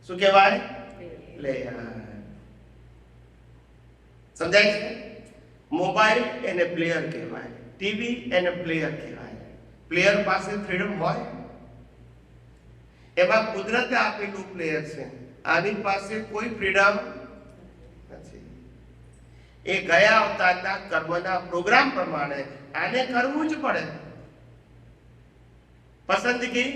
શું કહેવાય? પ્લેયર. સમજાય છે? મોબાઈલ એને પ્લેયર કહેવાય, ટીવી એને પ્લેયર કહેવાય. પ્લેયર પાસે ફ્રીડમ હોય? એમાં કુદરતે આપેલું પ્લેયર છે, આની પાસે કોઈ ફ્રીડમ નથી. એ ગયા અવતારના કર્મના પ્રોગ્રામ પ્રમાણે આને કરવું જ પડે. પસંદગી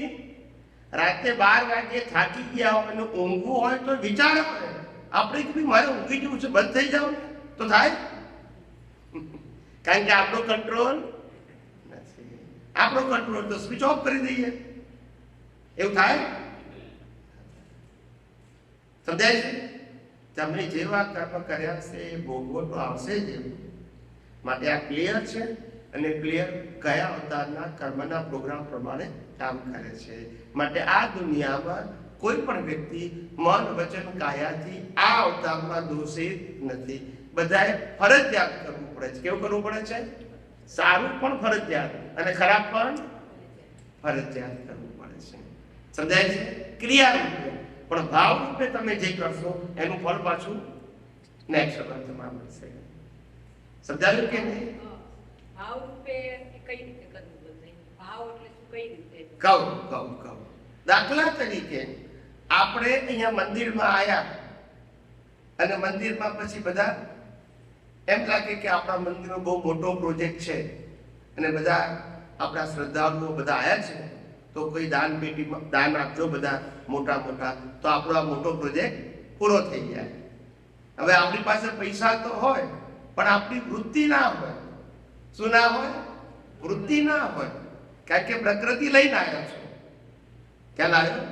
રાતે 12 વાગે થાકી ગયા હોય અને ઊંઘવું હોય તો વિચાર પડે. આપણે કે મારે ઊંઘી જવું છે, બંધ થઈ જાવ તો થાય? કારણ કે આપણો કંટ્રોલ નથી. આપણો કંટ્રોલ તો સ્વિચ ઓફ કરી દઈએ. એવું થાય? સમજાય છે? તમે જેવા કર્મ કર્યા છે એ ભોગવો તો આવશે જ. માટે આ ક્લિયર છે. અને ક્લિયર કયા અવતારના કર્મના પ્રોગ્રામ પ્રમાણે કામ કરે છે. માટે આ દુનિયામાં કોઈ પણ વ્યક્તિ મન વચન કાયાથી આ અવતારમાં દોષિત નથી. બધાએ ફરજિયાત કરવું પડે છે. કેવું કરવું પડે છે? સારું પણ ફરજિયાત અને ખરાબ પણ ફરજિયાત કરવું પડે છે. સમજાય છે? ક્રિયા રૂપે. પણ ભાવ રૂપે તમે જે કરશો એનું ફળ પાછું નેક્સ્ટ વર્તમાં મળશે. સમજાયું કે નહીં? ભાવ રૂપે કઈ રીતે કરવું બધે? ભાવ એટલે શું, કઈ રીતે? કહું. દાખલા તરીકે આપણે અહીંયા મંદિરમાં આવ્યા અને મંદિરમાં પછી બધા એમ લાગે કે આપણા મંદિરનો બહુ મોટો પ્રોજેક્ટ છે અને બધા આપણા શ્રદ્ધાળુઓ બધા આવ્યા છે, તો કોઈ દાન પેટીમાં દાન આપજો બધા મોટા તો આપણો આ મોટો પ્રોજેક્ટ પૂરો થઈ જાય. હવે આપણી પાસે પૈસા તો હોય પણ આપણી વૃત્તિ ના હોય. શું ના હોય? વૃત્તિ ના હોય. કારણ કે પ્રકૃતિ લઈને આવ્યા છો. ખ્યાલ આવ્યો?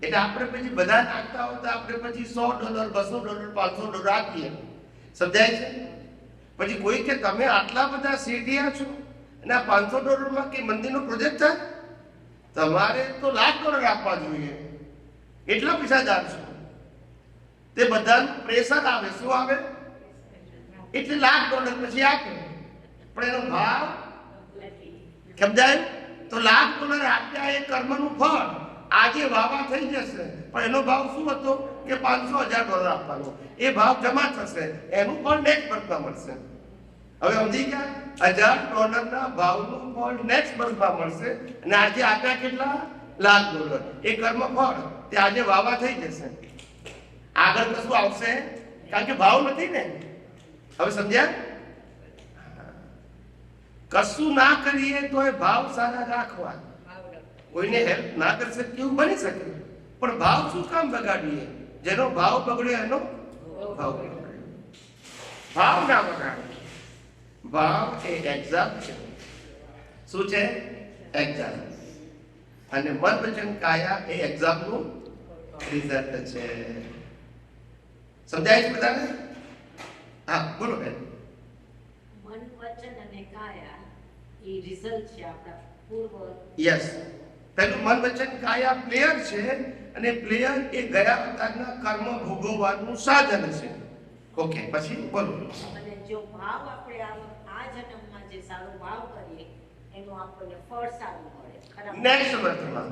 એટલે આપણે પછી બધા નાખતા હોય તો આપણે પછી $100, $200, $500 આપીએ. સમજાય છે? પછી કોઈ કે તમે આટલા બધા શેઠિયા છો અને આ $500 કે મંદિરનો પ્રોજેક્ટ થાય, તમારે તો $1,00,000 આપવા જોઈએ. એટલા પૈસા જાણશો. તે બધાનું પ્રેશર આવે. શું આવે? એટલે $1,00,000 પછી આપે, પણ એનો ભાવ સમજાય? તો $1,00,000 આપ્યા એ કર્મનું ફળ આજે વાવા થઈ જશે, પણ એનો ભાવ શું હતો કે $500,000 આપવાનો. એ ભાવ જમા થશે, એનું ફળ નેક્સ્ટ બર્થમાં મળશે. હવે સમજી ગયા? $1,000 ભાવનું ફળ નેક્સ્ટ બર્થમાં મળશે. અને આજે આપ્યા કેટલા? $1,00,000. એ કર્મ ફળ તે આજે વાવા થઈ જશે. આગળ કશું આવશે કારણ કે ભાવ નથી ને. હવે સમજ્યા? કશું ના કરીએ તો એ ભાવ સારા રાખવા. કોઈને હેલ્પ ના કરી શકે એવું બની શકે, પણ ભાવ શું કામ બગાડીએ? જેનો ભાવ બગડ્યો એનો ભાવ બગડ્યો. ભાવ ના બગાડે. ભાવ એ એક્ઝામ છે. શું છે? એક્ઝામ. અને મન વચન કાયા એ એક્ઝામનું રિઝલ્ટ છે. સમજાય છે બધાને? હા બોલો બેન. મન વચન અને કાયા એ રિઝલ્ટ છે આપણા પૂર્વ. યસ. પેલું મન વચન કાયા પ્લેયર છે, અને પ્લેયર એ ગયા અવતારના કર્મ ભોગવવાનું સાધન છે. ઓકે, પછી બોલો. અને જો ભાવ આપણે આ જન્મમાં જે સારો ભાવ કરીએ એનું આપણને ફળ સારું મળે. ખરાબ નેક્સ્ટ બર્થમાં,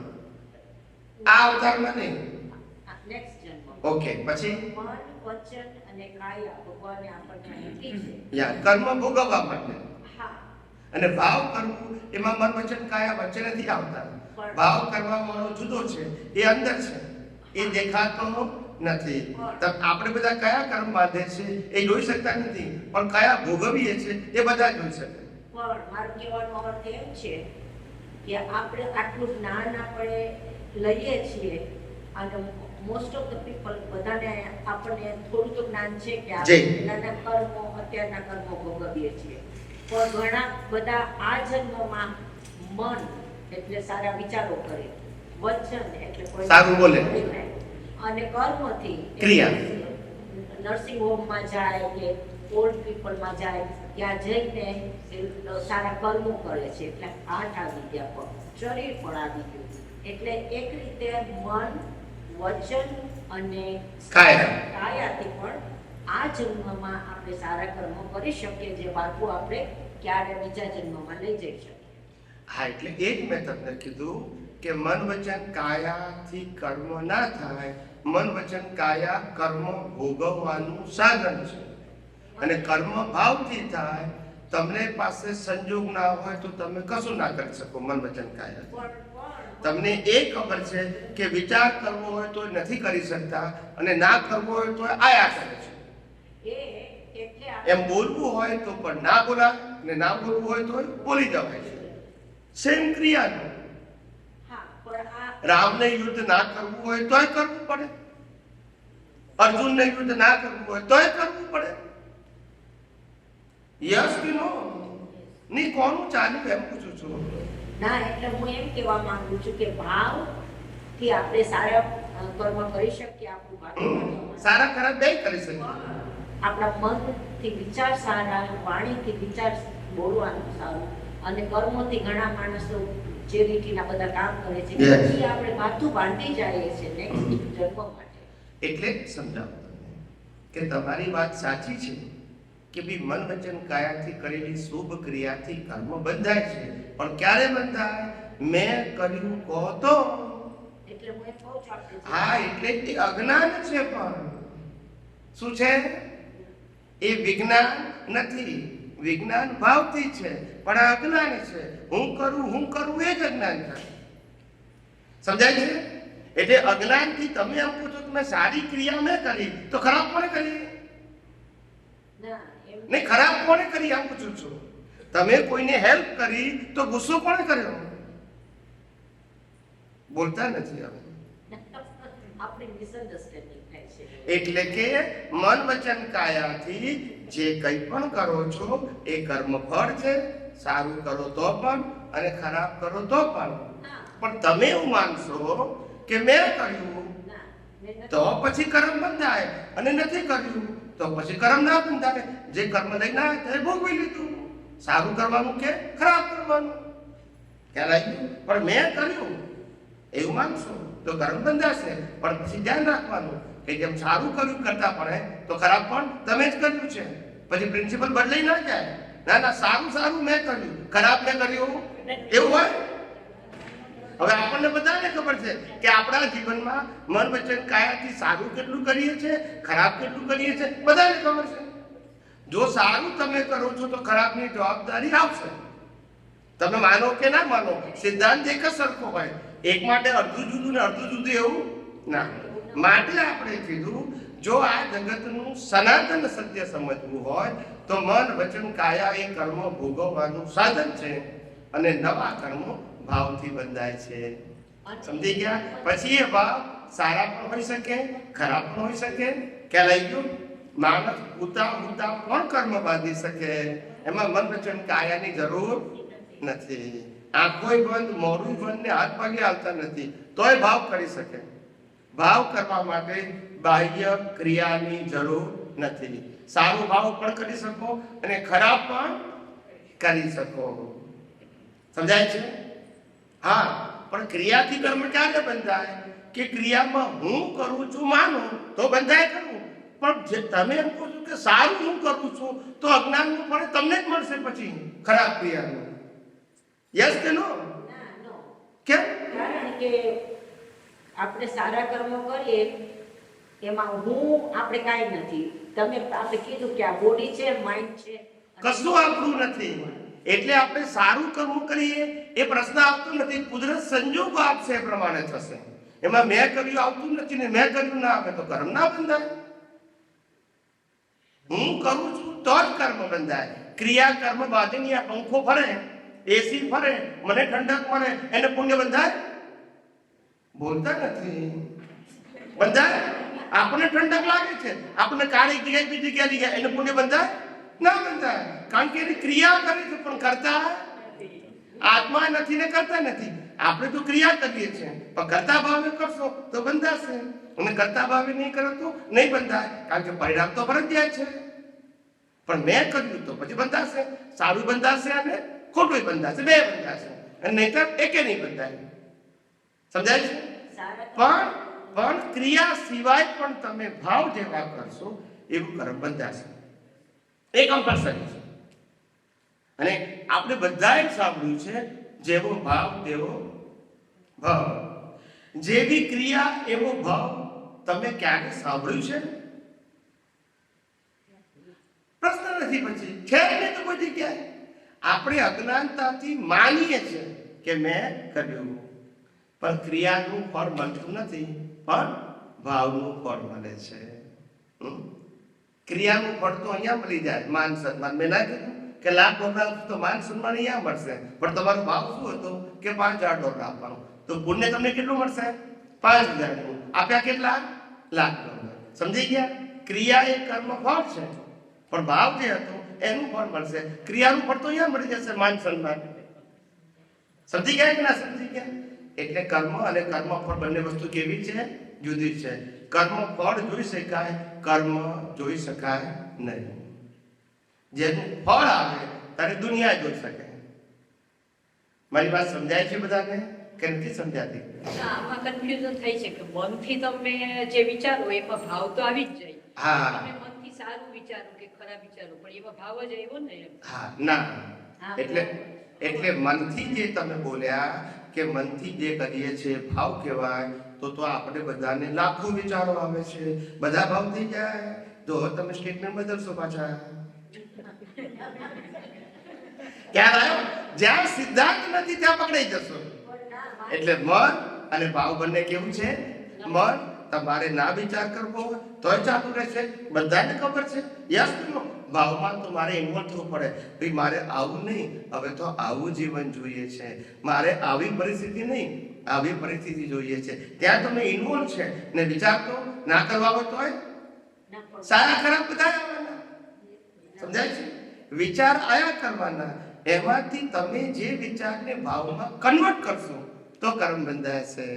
આ અવતારમાં નહીં. નેક્સ્ટ જન્મ. ઓકે, પછી મન વચન અને કાયા ભગવાને આપણને આપી છે. યા કર્મ ભોગવવા માટે. હા. અને ભાવ કરવું એમાં મન વચન કાયા વચ્ચે નથી આવતા. ભાવ કરવા વાળો જુદો છે, એ અંદર છે, એ દેખાતો નથી. આપણે બધા કયા કર્મ બાંધે છે એ જોઈ શકતા નથી, પણ કયા ભોગવીએ છે એ બધા જોઈ શકે. પણ મારું કહેવાનો અર્થ એમ છે કે આપણે આટલું જ્ઞાન આપણે લઈએ છીએ અને મોસ્ટ ઓફ ધ પીપલ બધાને આપણને થોડું તો જ્ઞાન છે કે આપણે પહેલાના કર્મો અત્યારના કર્મો ભોગવીએ છીએ, પણ ઘણા બધા આ જન્મમાં મન એટલે સારા વિચારો કરે, વચન એટલે કોઈ સારું બોલે, અને કર્મથી ક્રિયા નર્સિંગ હોમમાં જાય કે ઓલ્ડ પીપલમાં જાય ત્યાં જઈને સારા કર્મો કરે છે. એટલે આઠ આવી ગયા, પણ શરીર પણ આવી ગયું. એટલે એક રીતે મન વચન અને કાયાથી પણ આ જન્મમાં આપણે સારા કર્મો કરી શકીએ, જે પાછું આપણે ક્યારે બીજા જન્મમાં લઈ જઈ શકીએ. હા, એટલે એ જ મેં તમને કીધું કે મન વચન કાયાથી કર્મ ના થાય. મન વચન કાયા કર્મ ભોગવવાનું સાધન છે, અને કર્મ ભાવથી થાય. તમને પાસે સંજોગ ના હોય તો તમે કશું ના કરી શકો. મન વચન કાયા તમને એ ખબર છે કે વિચાર કરવો હોય તો નથી કરી શકતા, અને ના કરવો હોય તો આયા કરે છે. એમ બોલવું હોય તો પણ ના બોલાય, અને ના બોલવું હોય તો બોલી જવાય છે. સેમ ક્રિયાનું. રામને યુદ્ધ ના કરવું હોય તોય કરવું પડે, અર્જુનને યુદ્ધ ના કરવું હોય તોય કરવું પડે. યસ કે નો? ની કોનું ચાલ્યું એમ પૂછું છું. ના, એટલે હું એમ કહેવા માંગુ છું કે ભાવ થી આપણે સારા કર્મ કરી શકીએ. આપણું ભાવ સારા ખરાબ બે કરી શકીએ. આપણા મનથી વિચાર સારા, વાણીથી વિચાર બોલવાનું સારું, અને કર્મોથી ઘણા માણસો ચેરિટીના બધા કામ કરે છે, પછી આપણે માથું બાંધી જઈએ છીએ નેક્સ્ટ જન્મ માટે. એટલે સમજાવો કે તમારી વાત સાચી છે કે ભી મન વચન કાયાથી કરેલી શુભ ક્રિયાથી કર્મ બંધાય છે, પણ ક્યારે બંધાય? મેં કર્યું કહો તો. એટલે હું કહું છું આપણે. હા, એટલે એ અજ્ઞાન છે. પણ શું છે? એ વિજ્ઞાન નથી. વિજ્ઞાન ભાવથી છે, પણ આ અજ્ઞાન છે. હું કરું એ જ અજ્ઞાન થાય. સમજાય છે? એટલે અજ્ઞાનથી તમે એમ પૂછો કે મેં સારી ક્રિયા મેં કરી તો ખરાબ કોને કરી? નહીં, ખરાબ કોને કરી એમ પૂછું છું. તમે કોઈને હેલ્પ કરી તો ગુસ્સો કોને કર્યો? બોલતા નથી. હવે આપણી મિસઅન્ડરસ્ટેન્ડિંગ થાય છે. એટલે કે મન વચન કાયાથી જે કંઈ પણ કરો છો એ કર્મ ફળ છે. સારું કરો તો પણ અને ખરાબ કરો તો પણ. પણ તમે એવું માનશો કે મેં કર્યું તો પછી કર્મ બંધાય અને નથી કર્યું તો પછી કર્મ ના બંધાય. જે કર્મ લઈને આવ્યા તે ભોગવી લીધું. સારું કરવાનું કે ખરાબ કરવાનું ખ્યાલ આવી ગયું. પણ મેં કર્યું એવું માનશો તો કર્મ બંધાશે. પણ પછી ધ્યાન રાખવાનું કે જેમ સારું કર્યું કરતા પડે તો ખરાબ પણ તમે જ કર્યું છે. પછી પ્રિન્સિપલ બદલાઈ ના જાય. ના ના, સારું મેં કર્યું, ખરાબ મેં કર્યું એવું હોય. હવે આપણને બધાને ખબર છે કે આપણા જીવનમાં મન વચન કાયાથી સારું કેટલું કરીએ છીએ, ખરાબ કેટલું કરીએ છીએ, બધાને ખબર છે. જો સારું તમે કરો છો તો ખરાબની જવાબદારી આવશે. તમે માનો કે ના માનો, સિદ્ધાંત એક જ સરખો હોય. એક માટે અડધું જુદું ને અડધું જુદું એવું ના. માટે આપણે કીધું જો આ જગતનું સનાતન સત્ય સમજવું હોય તો મન વચન કાયા એ કર્મ ભોગવવાનું સાધન છે અને નવા કર્મો ભાવથી બંધાય છે. સમજી ગયા? પછી એ ભાવ સારા પણ હોઈ શકે, ખરાબ પણ હોઈ શકે. ખ્યાલ આવી ગયો? માણસ ઉતા પણ કર્મ બાંધી શકે. એમાં મન વચન કાયાની જરૂર નથી. આંખોય બંધ, મોઢું બંધ ને હાથ પગે હાલતા નથી તોય ભાવ કરી શકે. ભાવ કરવા માટે બાહ્ય ક્રિયાની જરૂર નથી. સારું ભાવ પણ કરી શકો અને ખરાબ પણ કરી શકો. સમજાય છે? હા, પણ ક્રિયાથી કર્મ ક્યારે બંધાય? કે ક્રિયામાં હું કરું છું માનું તો બંધાય કરવું. પણ જે તમે એમ કહો છો કે સારું હું કરું છું તો અજ્ઞાનનું ફળ તમને જ મળશે પછી ખરાબ ક્રિયાનું. યસ કે નો? કેમ? કારણ કે આપણે સારા કર્મો કરીએ એમાં હું આપણે કાંઈ નથી. તમે આપણે કીધું કે આ બોડી છે, માઇન્ડ છે, કશું આપણું નથી. એટલે આપણે સારું કર્મ કરીએ એ પ્રશ્ન આવતો નથી. કુદરત સંજોગો આપશે એ પ્રમાણે થશે. એમાં મેં કર્યું આવતું નથી ને મેં કર્યું ના આવે તો કર્મ ના બંધાય. હું કરું છું તો જ કર્મ બંધાય. ક્રિયા કર્મ બાંધીની આ પંખો ફરે, એસી ફરે, મને ઠંડક મળે, એને પુણ્ય બંધાય? બોલતા નથી. બંધાય? આપણને ઠંડક લાગે છે, આપણને કાળી જગ્યાએ બીજી જગ્યાએ ગયા, એને પુણ્ય બંધાય? ના બંધાય. કારણ કે એની ક્રિયા કરે છે પણ કરતા આત્મા નથી ને કરતા નથી. આપણે તો ક્રિયા કરીએ છીએ પણ કરતા ભાવે કરશો તો બંધાશે અને કરતા ભાવે નહીં કરો તો નહીં બંધાય. કારણ કે પરિણામ તો ફરજિયાત છે. પણ મેં કર્યું તો પછી બંધાશે. સારું બંધાશે અને ખોટું બંધાશે, બે બંધાશે અને નહીતર એકે નહીં બંધાય. સમજાય છે? પણ ક્રિયા સિવાય પણ તમે ભાવ જેવા કરશો એવું કર્મ બંધાશે. એ કમ્પલસરી છે. અને આપણે બધાએ સાંભળ્યું છે જેવો ભાવ તેવો ભાવ. જેવી ક્રિયા એવો ભાવ. તમે ક્યારે સાંભળ્યું છે? પ્રશ્ન નથી. પછી છે ને તો કોઈ જગ્યાએ આપણે અજ્ઞાનતાથી માનીએ છીએ કે મેં કર્યું, પણ ક્રિયાનું ફળ મળતું નથી, પણ ભાવનું ફળ મળે છે. ક્રિયાનું ફળ તો અહીંયા મળી જાય, માન સન્માન. મેં ના કીધું કે $1,00,000 તો માન સન્માન અહીંયા મળશે, પણ તમારો ભાવ શું હતો કે $5,000 આપવાનો, તો પુણ્ય તમને કેટલું મળશે? 5,000. આપ્યા કેટલા? $1,00,000. સમજી ગયા? ક્રિયા એ કર્મ ફળ છે પણ ભાવ જે હતો એનું ફળ મળશે. ક્રિયાનું ફળ તો અહીંયા મળી જશે, માન સન્માન. સમજી ગયા કે ના સમજી ગયા? એટલે કર્મ અને કર્મ ફળ બંને વસ્તુ કેવી છે? જુદી છે. કર્મ ફળ જોઈ શકાય, કર્મ જોઈ શકાય નહીં. જેનું ફળ આવે ત્યારે દુનિયા જોઈ શકે. મારી વાત સમજાય છે બધાને કે નથી સમજાતી? આમાં કન્ફ્યુઝન થાય છે કે મનથી તમે જે વિચારો એમાં ભાવ તો આવી જ જાય. હા. તમે મનથી સારું વિચારો કે ખરાબ વિચારો પણ એમાં ભાવ જ આવ્યો ને. હા, ના. એટલે મનથી જે તમે બોલ્યા કે મનથી જે કરીએ છીએ ભાવ કહેવાય, તો આપણે બધાને લાખો વિચારો આવે છે, બધા ભાવ થઈ જાય. તો તમે સ્ટેટમેન્ટ બદલશો પાછા. ક્યાં આવ્યો? જ્યાં સિદ્ધાંત નથી ત્યાં પકડાઈ જશો. એટલે મન અને ભાવ બંને કેવું છે? મન તમારે ના વિચાર કરવો હોય તોય ચાલુ રહેશે, બધાને ખબર છે. Yes no? ભાવમાં તો મારે ઇન્વોલ્વ થવું પડે. ભાઈ મારે આવું નહીં, હવે તો આવું જીવન જોઈએ છે, મારે આવી પરિસ્થિતિ નહીં, આવી પરિસ્થિતિ જોઈએ છે. ત્યાં તમે ઇન્વોલ્વ છે ને વિચાર તો ના કરવા હોય તોય સારા ખરાબ બધા આવવાના. સમજાય છે? વિચાર આયા કરવાના. એમાંથી તમે જે વિચારને ભાવમાં કન્વર્ટ કરશો તો કર્મ બંધાશે,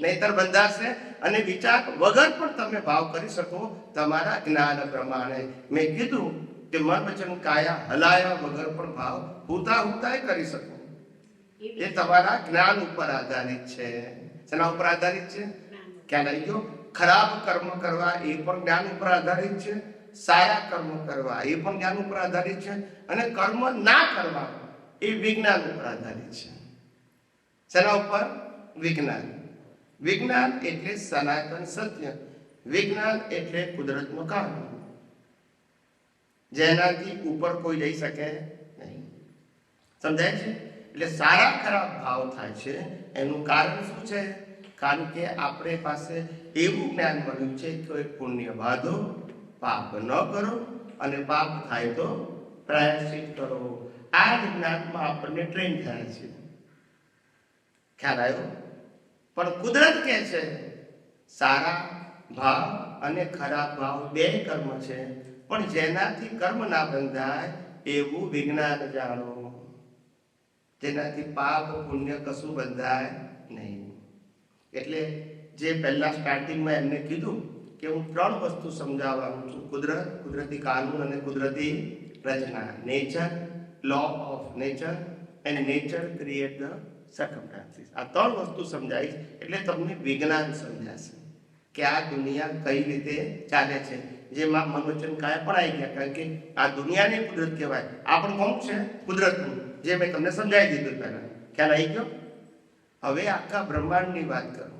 નહીતર બંધાશે. અને વિચાર વગર પણ તમે ભાવ કરી શકો તમારા જ્ઞાન પ્રમાણે. મેં કીધું કે મન વચન કાયા હલાયા વગર પણ ભાવ હુતા હુતાય કરી શકો. એ તમારા જ્ઞાન ઉપર આધારિત છે. શેના ઉપર આધારિત છે? ખ્યાલ આવી ગયો? ખરાબ કર્મ કરવા એ પણ જ્ઞાન ઉપર આધારિત છે, સારા કર્મ કરવા એ પણ જ્ઞાન ઉપર આધારિત છે, અને કર્મ ના કરવા એ વિજ્ઞાન ઉપર આધારિત છે. શેના ઉપર? વિજ્ઞાન. વિજ્ઞાન એટલે સનાતન સત્ય. વિજ્ઞાન એટલે કુદરતનો કાનૂન, જેનાથી ઉપર કોઈ જઈ શકે નહીં. સમજાય છે? એટલે સારા ખરાબ ભાવ થાય છે. એનું કારણ શું છે? કારણ કે આપણે પાસે એવું જ્ઞાન મળ્યું છે કે પુણ્ય બાંધો, પાપ ન કરો, અને પાપ થાય તો પ્રાયશ્ચિત કરો. આ જ જ્ઞાનમાં આપણને ટ્રેન થાય છે. ખ્યાલ આવ્યો? પણ કુદરત કહે છે સારા ભાવ અને ખરાબ ભાવ બે કર્મ છે, પણ જેનાથી કર્મ ના બંધાય એવું વિજ્ઞાન જાણો, જેનાથી પાપ પુણ્ય કશું બંધાય નહીં. એટલે જે પહેલા સ્ટાર્ટિંગમાં એમને કીધું કે હું 3 વસ્તુ સમજાવવાનું છું: કુદરત, કુદરતી કાનૂન અને કુદરતી રચના. Nature, law of nature, and nature create the circumstances. આ 3 વસ્તુ સમજાવીશ એટલે તમને વિજ્ઞાન સમજાશે કે આ દુનિયા કઈ રીતે ચાલે છે. જેમાં મનોવચન કાયા પણ આવી ગયા, કારણ કે આ દુનિયાને કુદરત કહેવાય. આ પણ કોણ છે? કુદરતનું, જે મેં તમને સમજાવી દીધું પહેલા. ખ્યાલ આવી ગયો? હવે આખા બ્રહ્માંડની વાત કરું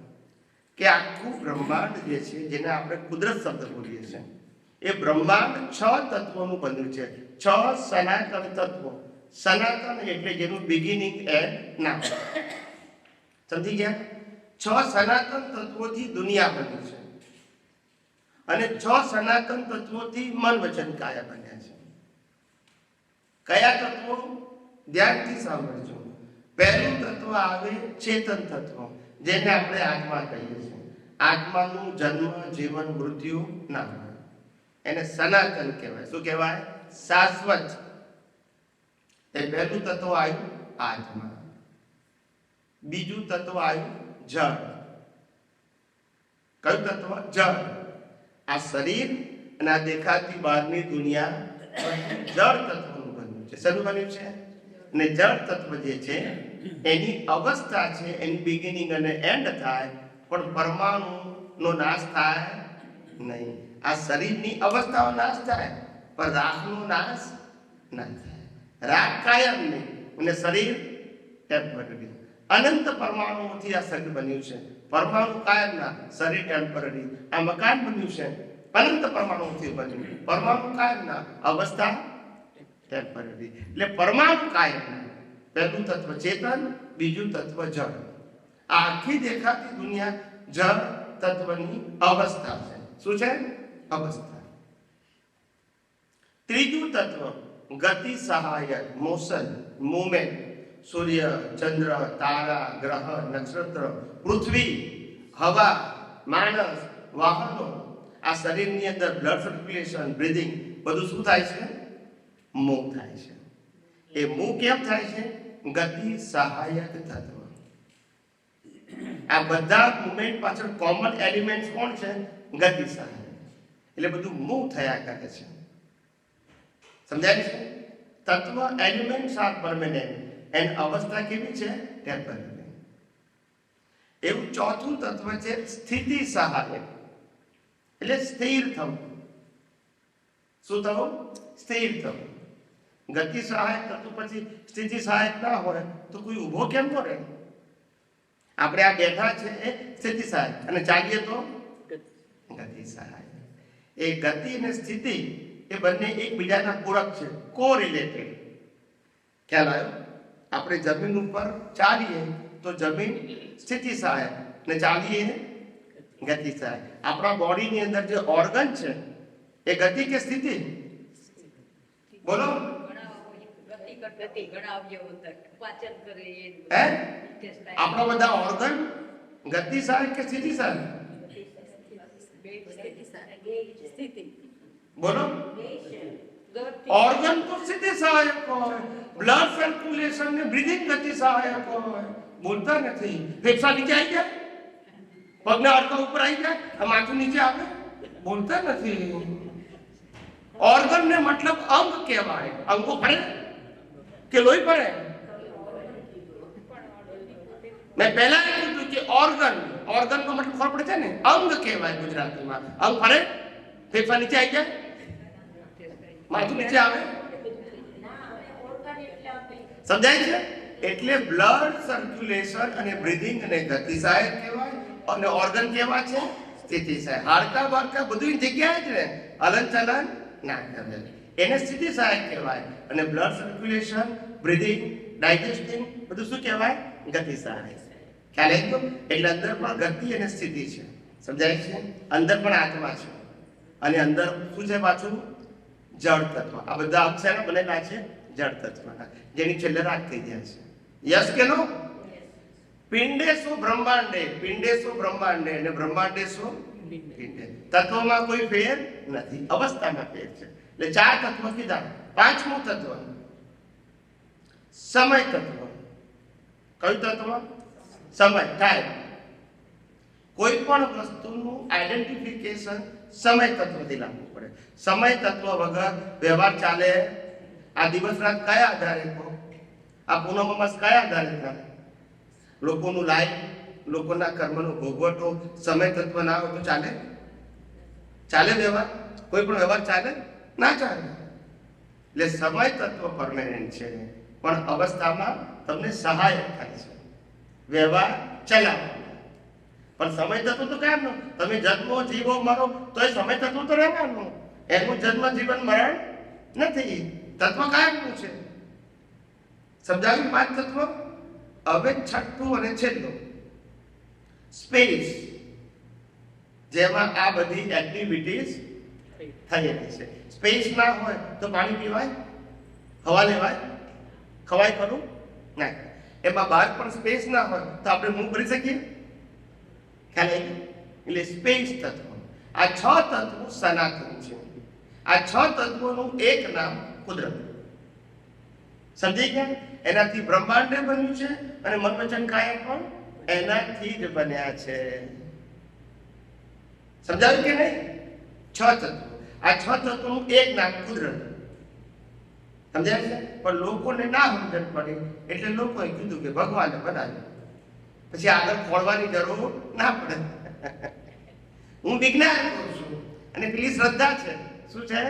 કે આખું બ્રહ્માંડ જે છે, જેને આપણે કુદરત શબ્દ બોલીએ છીએ, એ બ્રહ્માંડ 6 તત્વોનું બન્યું છે. 6 સનાતન તત્વો. સનાતન એટલે જેનું બિગિનિંગ એન્ડ ના. સમજી ગયા? 6 સનાતન તત્વોથી દુનિયા બની છે, અને 6 સનાતન તત્વોથી મન વચન કાયા બન્યા છે. કયા તત્વો? ધ્યાનથી સાંભળજો. પહેલું તત્વ આવે ચેતન તત્વ, જેને આપણે આત્મા કહીએ છીએ. આત્માનું જન્મ, જીવન, મૃત્યુ ના હોય. એને સનાતન કહેવાય. શું કહેવાય? શાશ્વત. એ પહેલું તત્વ આવ્યું આત્મા. બીજું તત્વ આવ્યું જળ. કયું તત્વ? જળ. આ શરીર અને આ દેખાતી બહારની દુનિયા જળ તત્વનું બન્યું છે. શેનું બન્યું છે? અને જળ તત્વ જે છે એની અવસ્થા છે, એની બિગિનિંગ અને એન્ડ થાય, પણ પરમાણુનો નાશ થાય નહીં. આ શરીરની અવસ્થાઓ નાશ થાય, પણ રાખનો નાશ ના થાય. રાખ કાયમ નહીં, અને શરીર ટેમ્પરરી. અનંત પરમાણુઓથી આ શરીર બન્યું છે. પરમાણુ કાયમના, શરીર ટેમ્પરરી. આ મકાન બન્યું છે અનંત પરમાણુઓથી બન્યું. પરમાણુ કાયમના, અવસ્થા ટેમ્પરરી. એટલે પરમાણુ કાયમના. પહેલું તત્વ ચેતન, બીજું તત્વ જળ. આ આખી દેખાતી દુનિયા જળ તત્વની અવસ્થા છે. શું છે? અવસ્થા. ત્રીજું તત્વ ગતિ સહાયક, મોશન, મુવમેન્ટ. સૂર્ય, ચંદ્ર, તારા, ગ્રહ, નક્ષત્ર, પૃથ્વી, હવા, માણસ, વાહનો. આ શરીરની અંદર બ્લડ સર્ક્યુલેશન, બ્રીધિંગ, બધું શું થાય છે? મૂવ થાય છે. એ મૂવ કેમ થાય છે? ગતિ સહાયક તત્વ. આ બધા મુવમેન્ટ પાછળ કોમન એલિમેન્ટ કોણ છે? ગતિ સહાયક. એટલે બધું મૂવ થયા કરે છે. સમજાય છે? તત્વ એલિમેન્ટ્સ આર પરમેનન્ટ, એન્ડ અવસ્થા કેવી છે? ટેમ્પરરી. એવું ચોથું તત્વ છે સ્થિતિ સહાયક, એટલે સ્થિર થવું. શું થવું? સ્થિર થવું. ગતિ સહાયક તત્વ પછી સ્થિતિ સહાયક ના હોય તો કોઈ ઊભો કેમ કરે? આપણે આ બેઠા છે એ સ્થિતિ સહાયક, અને ચાલીએ તો ગતિ સહાયક. એ ગતિ અને સ્થિતિ એ બંને એકબીજાના પૂરક છે, કોરિલેટેડ. ખ્યાલ આવ્યો? આપણે જમીન ઉપર ચાલીએ તો જમીન સ્થિતિ સહાયક, ને ચાલીએ ગતિ સહાયક. આપણા બોડીની અંદર જે ઓર્ગન છે એ ગતિ કે સ્થિતિ? બોલો ગતિ કરતી ઘણા અવયવો હતા, પાચન કરે એ હે test થાય. આપણા બધા ઓર્ગન ગતિશાળી કે સ્થિતિશાળી? સ્થિતિ બોલો ગતિ ઓર્ગન તો સ્થિતિ સહાયક હોય, બ્લડ સર્ક્યુલેશન ને બ્રીથિંગ ગતિ સહાયક હોય. બોલતા નથી. ફેફસા નીચે આવી જાય, પગના હાડકા ઉપર આવી જાય, આ માથું નીચે આવે, બોલતા નથી. ઓર્ગન ને મતલબ અંગ કહેવાય. અંગો ફરે કે લોહી ફરે? મેં પહેલા એ કીધું કે ઓર્ગન નો મતલબ ખબર પડે છે ને, અંગ કહેવાય ગુજરાતીમાં. અંગ ફરે, ફેફસા નીચે આવી જાય, માથું નીચે આવે, સમજાય છે? એટલે બ્લડ સર્ક્યુલેશન અને બ્રીથિંગ અને ગતિ સહાયક કહેવાય, અને ઓર્ગન કેવા છે? સ્થિતિ સહાયક. હાડકા બાડકા બધું જગ્યાએ જ રહે, હલન ચલન ના કરે, એને સ્થિતિ સહાયક કહેવાય. અને બ્લડ સર્ક્યુલેશન, બ્રીથિંગ, ડાયજેસ્ટિંગ બધું શું કહેવાય? ગતિ સહાયક. ખ્યાલ આવ્યો? એટલે અંદર પણ ગતિ અને સ્થિતિ છે, સમજાય છે? અંદર પણ આત્મા છે, અને અંદર શું છે પાછું? જળ તત્વ. આ બધા અક્ષરો બનેલા છે જળ તત્વના, જેની છેલ્લે રાગ થઈ જાય છે. યસ કે નો? પિંડેશો બ્રહ્માંડે, પિંડેશો બ્રહ્માંડે, અને બ્રહ્માંડે શું? પિંડે. તત્વમાં કોઈ ફેર નથી, અવસ્થામાં ફેર છે. એટલે 4 તત્વ કીધા. 5મું તત્વ સમય તત્વ. કયું તત્વ? સમય, ટાઈમ. કોઈ પણ વસ્તુનું આઈડેન્ટિફિકેશન સમય તત્વથી લાવવું પડે. સમય તત્વ વગર વ્યવહાર ચાલે? આ દિવસ રાત કયા આધારે કહો? આ પૂનમ અમાસ કયા આધારે થાય? લોકોનું લાઈફ, લોકોના કર્મનો ભોગવટો સમય તત્વ ના હોય તો ચાલે? ચાલે વ્યવહાર? કોઈ પણ વ્યવહાર ચાલે? ના ચાલે. એટલે સમય તત્વ પરમેનન્ટ છે, પણ અવસ્થામાં તમને સહાયક થાય છે વ્યવહાર ચલાવવા. પણ સમય તત્વ તો કાયમનો. તમે જન્મો, જીવો, મરો તો એ સમય તત્વ તો રહેવાનું. એનું જન્મ, જીવન, મરણ નથી. તત્વ કાયમનું છે. સમજાવ્યું? 5 તત્વ. હવે 6થું અને છેલ્લું સ્પેસ, જેમાં આ બધી એક્ટિવિટીઝ થયેલી છે. સ્પેસ ના હોય તો પાણી પીવાય? હવા લેવાય? ખવાય ખરું? ના. એમાં બહાર પણ સ્પેસ ના હોય તો આપણે મૂવ કરી શકીએ? ખ્યાલ આવી? એટલે સ્પેસ તત્વ. આ 6 તત્વો સનાતન છે. આ 6 તત્વોનું એક નામ કુદરત. સમજી ગયા? એનાથી બ્રહ્માંડે બન્યું છે, અને મન વચન કાયા પણ એનાથી જ બન્યા છે. સમજાયું કે નહીં? 6 તત્વો. આ 6 તત્વોનું એક નામ કુદરત. સમજાય છે? પણ લોકોને ના સમજણ પડી એટલે લોકોએ કીધું કે ભગવાને બનાવ્યું. પછી આગળ ખોળવાની જરૂર ના પડે. હું વિજ્ઞાન કરું છું, અને પેલી શ્રદ્ધા છે. શું છે?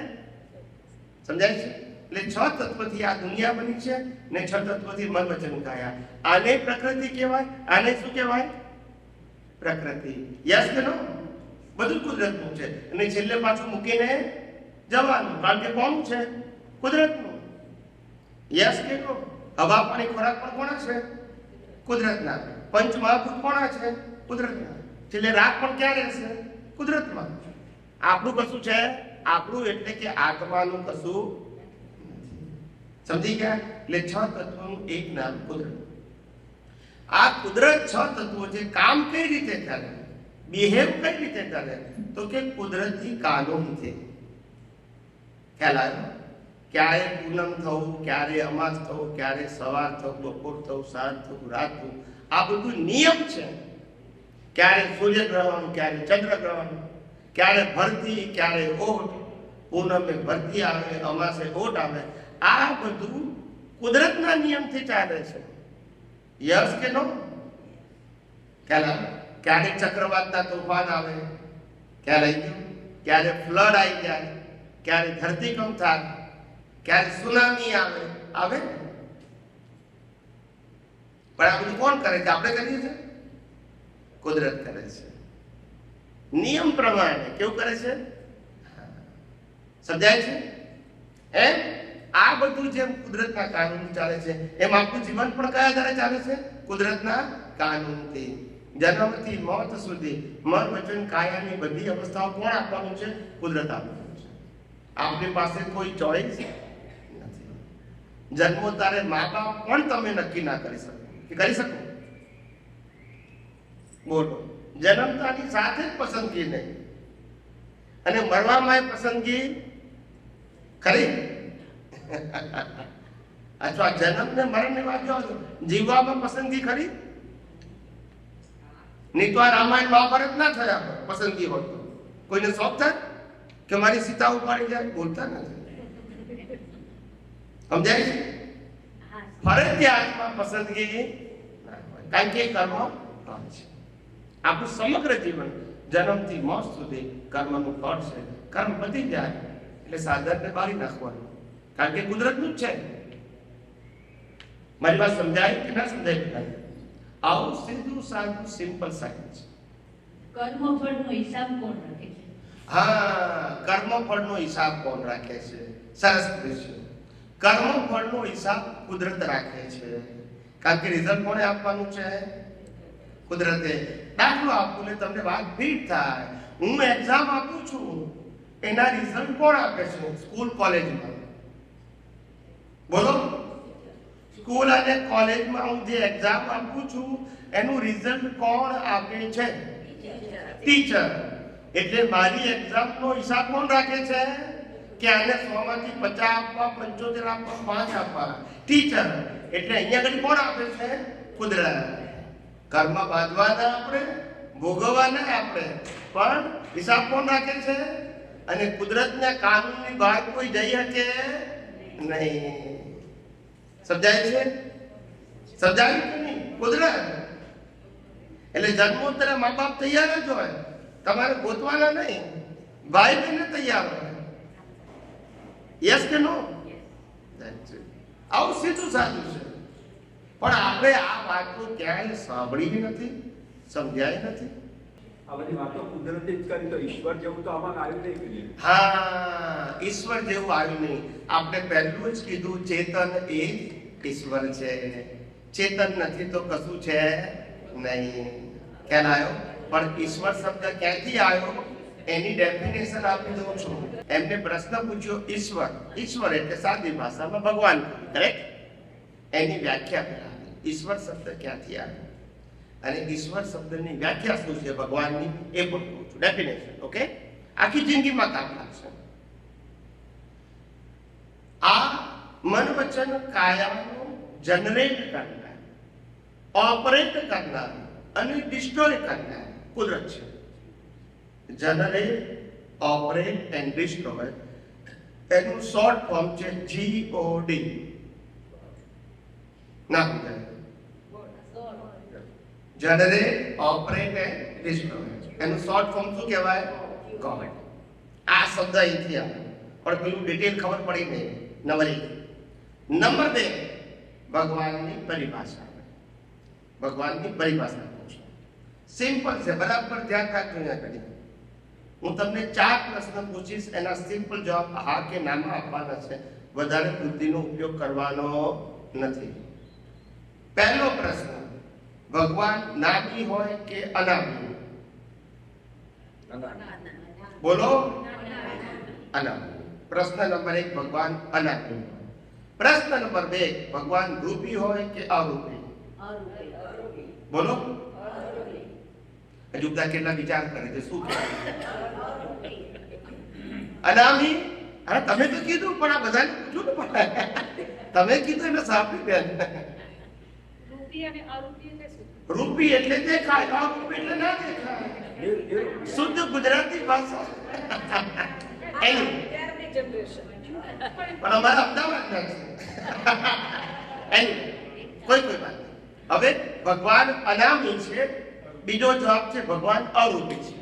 સમજાય છે? એટલે 6 તત્વથી આ દુનિયા બની છે, ને 6 તત્વથી મન વચન કાયા. આને પ્રકૃતિ કહેવાય. આને શું કહેવાય? પ્રકૃતિ. યસ કે નો? બધું કુદરતનું છે. અને છેલ્લે પાછું મૂકીને જવાનું, કારણ કે કોણ છે? કુદરતનું. યસ કે નો? હવા, પાણી, ખોરાક પણ કોના છે? કુદરતના. પંચ મહાભૂત કોના છે? કુદરતના. છેલ્લે રાગ પણ ક્યાં રહેશે? કુદરતમાં. આપણું કશું છે? આપણું એટલે કે આત્માનું કશું. સમજી ગયા? એટલે 6 તત્વોનું એક નામ કુદરત. આ કુદરત 6 તત્વો છે. કામ કઈ રીતે કરે, બિહેવ કઈ રીતે કરે, તો કે કુદરતી કાનૂનથી. ખ્યાલ આવ્યો? ક્યારે પૂનમ થવું, ક્યારે અમાસ થવું, ક્યારે સવાર થવું, બપોર થવું, સાંજ થવું, રાત થવું, આ બધું નિયમ છે. ક્યારે સૂર્યગ્રહણ, ક્યારે ચંદ્રગ્રહણ, ક્યારે ભરતી, ક્યારે ઓટ. પૂનમે ભરતી આવે, અમાસે ઓટ આવે. આ બધું કુદરતના નિયમથી ચાલે છે. યસ કે નો? ખ્યાલ આવે? ક્યારે ચક્રવાતના તોફાન આવે, ખ્યાલ આવી ગયો? ક્યારે ફ્લડ આવી જાય, ક્યારે ધરતીકંપ થાય, ક્યારે સુનામી આવે. આવે? પણ આ બધું કોણ કરે છે? આપણે કરીએ છીએ? કુદરત કરે છે. નિયમ પ્રમાણે. કેવું કરે છે? સમજાય છે? એમ આ બધું જેમ કુદરતના કાનૂન ચાલે છે, એમ આપણું જીવન પણ કયા આધારે ચાલે છે? કુદરતના કાનૂનથી. જન્મથી મોત સુધી મન વચન કાયાની બધી અવસ્થાઓ કોણ આપવાનું છે? કુદરત આપવાનું છે. આપણી પાસે કોઈ ચોઈસ જન્મો તારે મા બાપ પણ તમે નક્કી ના કરી શકો કે કરી શકો? બોલો, જન્મતાની સાથે જ પસંદગી નહીં અને મરવામાં પસંદગી ખરી? અથવા જન્મ ને મરણ ની વાત જો જીવવામાં પસંદગી ખરી? નહીં તો આ રામાયણ મહાભારત ના થયા પસંદગી હોત તો કોઈને શોખ થાય કે મારી સીતા ઉપાડી જાય? બોલતા નથી. સમજાય છે? ફરજિયાતમાં પસંદગી કારણ કે કર્મ છે. આપણું સમગ્ર જીવન જન્મથી મોત સુધી કર્મનું ફળ છે. કર્મ પતી જાય એટલે સાધનને બાળી નાખવાનું, કારણ કે કુદરતનું જ છે. મારી વાત સમજાય કે ના સમજાય બધાને? આવું સીધું સાધું સિમ્પલ સાયન્સ. કર્મફળનો હિસાબ કોણ રાખે છે? હા, કર્મફળનો હિસાબ કોણ રાખે છે? સરસ પ્રશ્ન. કર્મફળનો હિસાબ કુદરત રાખે છે, કારણ કે રિઝલ્ટ કોણે આપવાનું છે? કુદરતે. દાખલો આપું ને તમને વાત ફીટ થાય. હું એક્ઝામ આપું છું, એના રિઝલ્ટ કોણ આપે છે? સ્કૂલ કોલેજમાં. બોલો, સ્કૂલ અને કોલેજમાં હું જે એક્ઝામ આપું છું એનું રિઝલ્ટ કોણ આપે છે? ટીચર. એટલે મારી એક્ઝામનો હિસાબ કોણ રાખે છે કે આને 100 માંથી 50 આપવા, 75 આપવા, 5 આપવા? ટીચર. એટલે અહીંયા આગળ કોણ આપે છે? કુદરત. કર્મ બાંધવાના આપણે, ભોગવવાના આપણે, પણ હિસાબ કોણ રાખે છે? અને કુદરતના કાનૂનની બહાર કોઈ જઈ શકે નહીં. સમજાય છે? સમજાય કે નહીં? કુદરત. એટલે જન્મોત્તર મા બાપ તૈયાર જ હોય, તમારે ગોતવાના નહીં. ભાઈ બહેન તૈયાર હોય. યસ કે નો? આવું સીધું સાધું છે. પણ આપણે આ વાતો ક્યાંય સાંભળી નથી, સમજાય નથી. આ બધી વાતો કુદરતે જ કરી, તો ઈશ્વર જેવું તો આમાં આવ્યું નહીં. હા, ઈશ્વર જેવું આવ્યું નહીં. આપણે પહેલું જ કીધું, ચેતન એ જ ઈશ્વર છે. ચેતન નથી તો કશું છે નહીં. ખ્યાલ આવ્યો? પણ ઈશ્વર શબ્દ ક્યાંથી આવ્યો એની ડેફિનેશન આપી દઉં છું. એમને પ્રશ્ન પૂછ્યો, ઈશ્વર. ઈશ્વર એટલે સાદી ભાષામાં ભગવાન, કરેક્ટ? એની વ્યાખ્યા કરાવી. ઈશ્વર શબ્દ ક્યાંથી આવ્યો અને ઈશ્વર શબ્દની વ્યાખ્યા શું છે ભગવાનની, એ પણ કહું છું. Definition, okay? આખી જિંદગીમાં કામ લાગશે. આ મન વચન કાયાનું જનરેટ કરનાર, ઓપરેટ કરનાર અને ડિસ્ટ્રોય કરનાર કુદરત છે. જનરેટ, ઓપરેટ એન્ડ ડિસ્ટ્રોય એનું શોર્ટ ફોર્મ છે GOD. ના સમજાય? જનરેટ, ઓપરેટ એન્ડ ડિસ્ટ્રોય એનું શોર્ટ ફોર્મ શું કહેવાય? ગોડ. આ શબ્દ અહીંથી આવે, પણ પેલું ડિટેલ ખબર પડી નહીં. નંબર 1. નંબર 2, ભગવાનની પરિભાષા. ભગવાનની પરિભાષા પૂછો. સિમ્પલ છે, બરાબર ધ્યાન રાખજો. અહીંયા કરી હું તમને 4 પ્રશ્ન પૂછીશ, એના સિમ્પલ જવાબ હા કે નામાં આપવાના છે. વધારે બુદ્ધિનો ઉપયોગ કરવાનો નથી. પહેલો પ્રશ્ન, ભગવાન નામી હોય કે અનામી? બોલો. અનામી. પ્રશ્ન નંબર 1, ભગવાન અનામી. પ્રશ્ન નંબર 2, ભગવાન રૂપી હોય કે અરૂપી? બોલો. હજુ બધા કેટલા વિચાર કરે છે? શું અનામી? હા, તમે તો કીધું, પણ આ બધાને પૂછું ને. તમે કીધું એટલે સાંભળી બેન. રૂપી અને અરૂપી એટલે શું? રૂપી એટલે દેખાય, અરૂપી એટલે ના દેખાય. શુદ્ધ ગુજરાતી ભાષા. અત્યારની જનરેશન પણ અમારા અમદાવાદના છે. કોઈ વાત નહીં. હવે ભગવાન અનામી છે, બીજો જવાબ છે ભગવાન અરૂપી છે.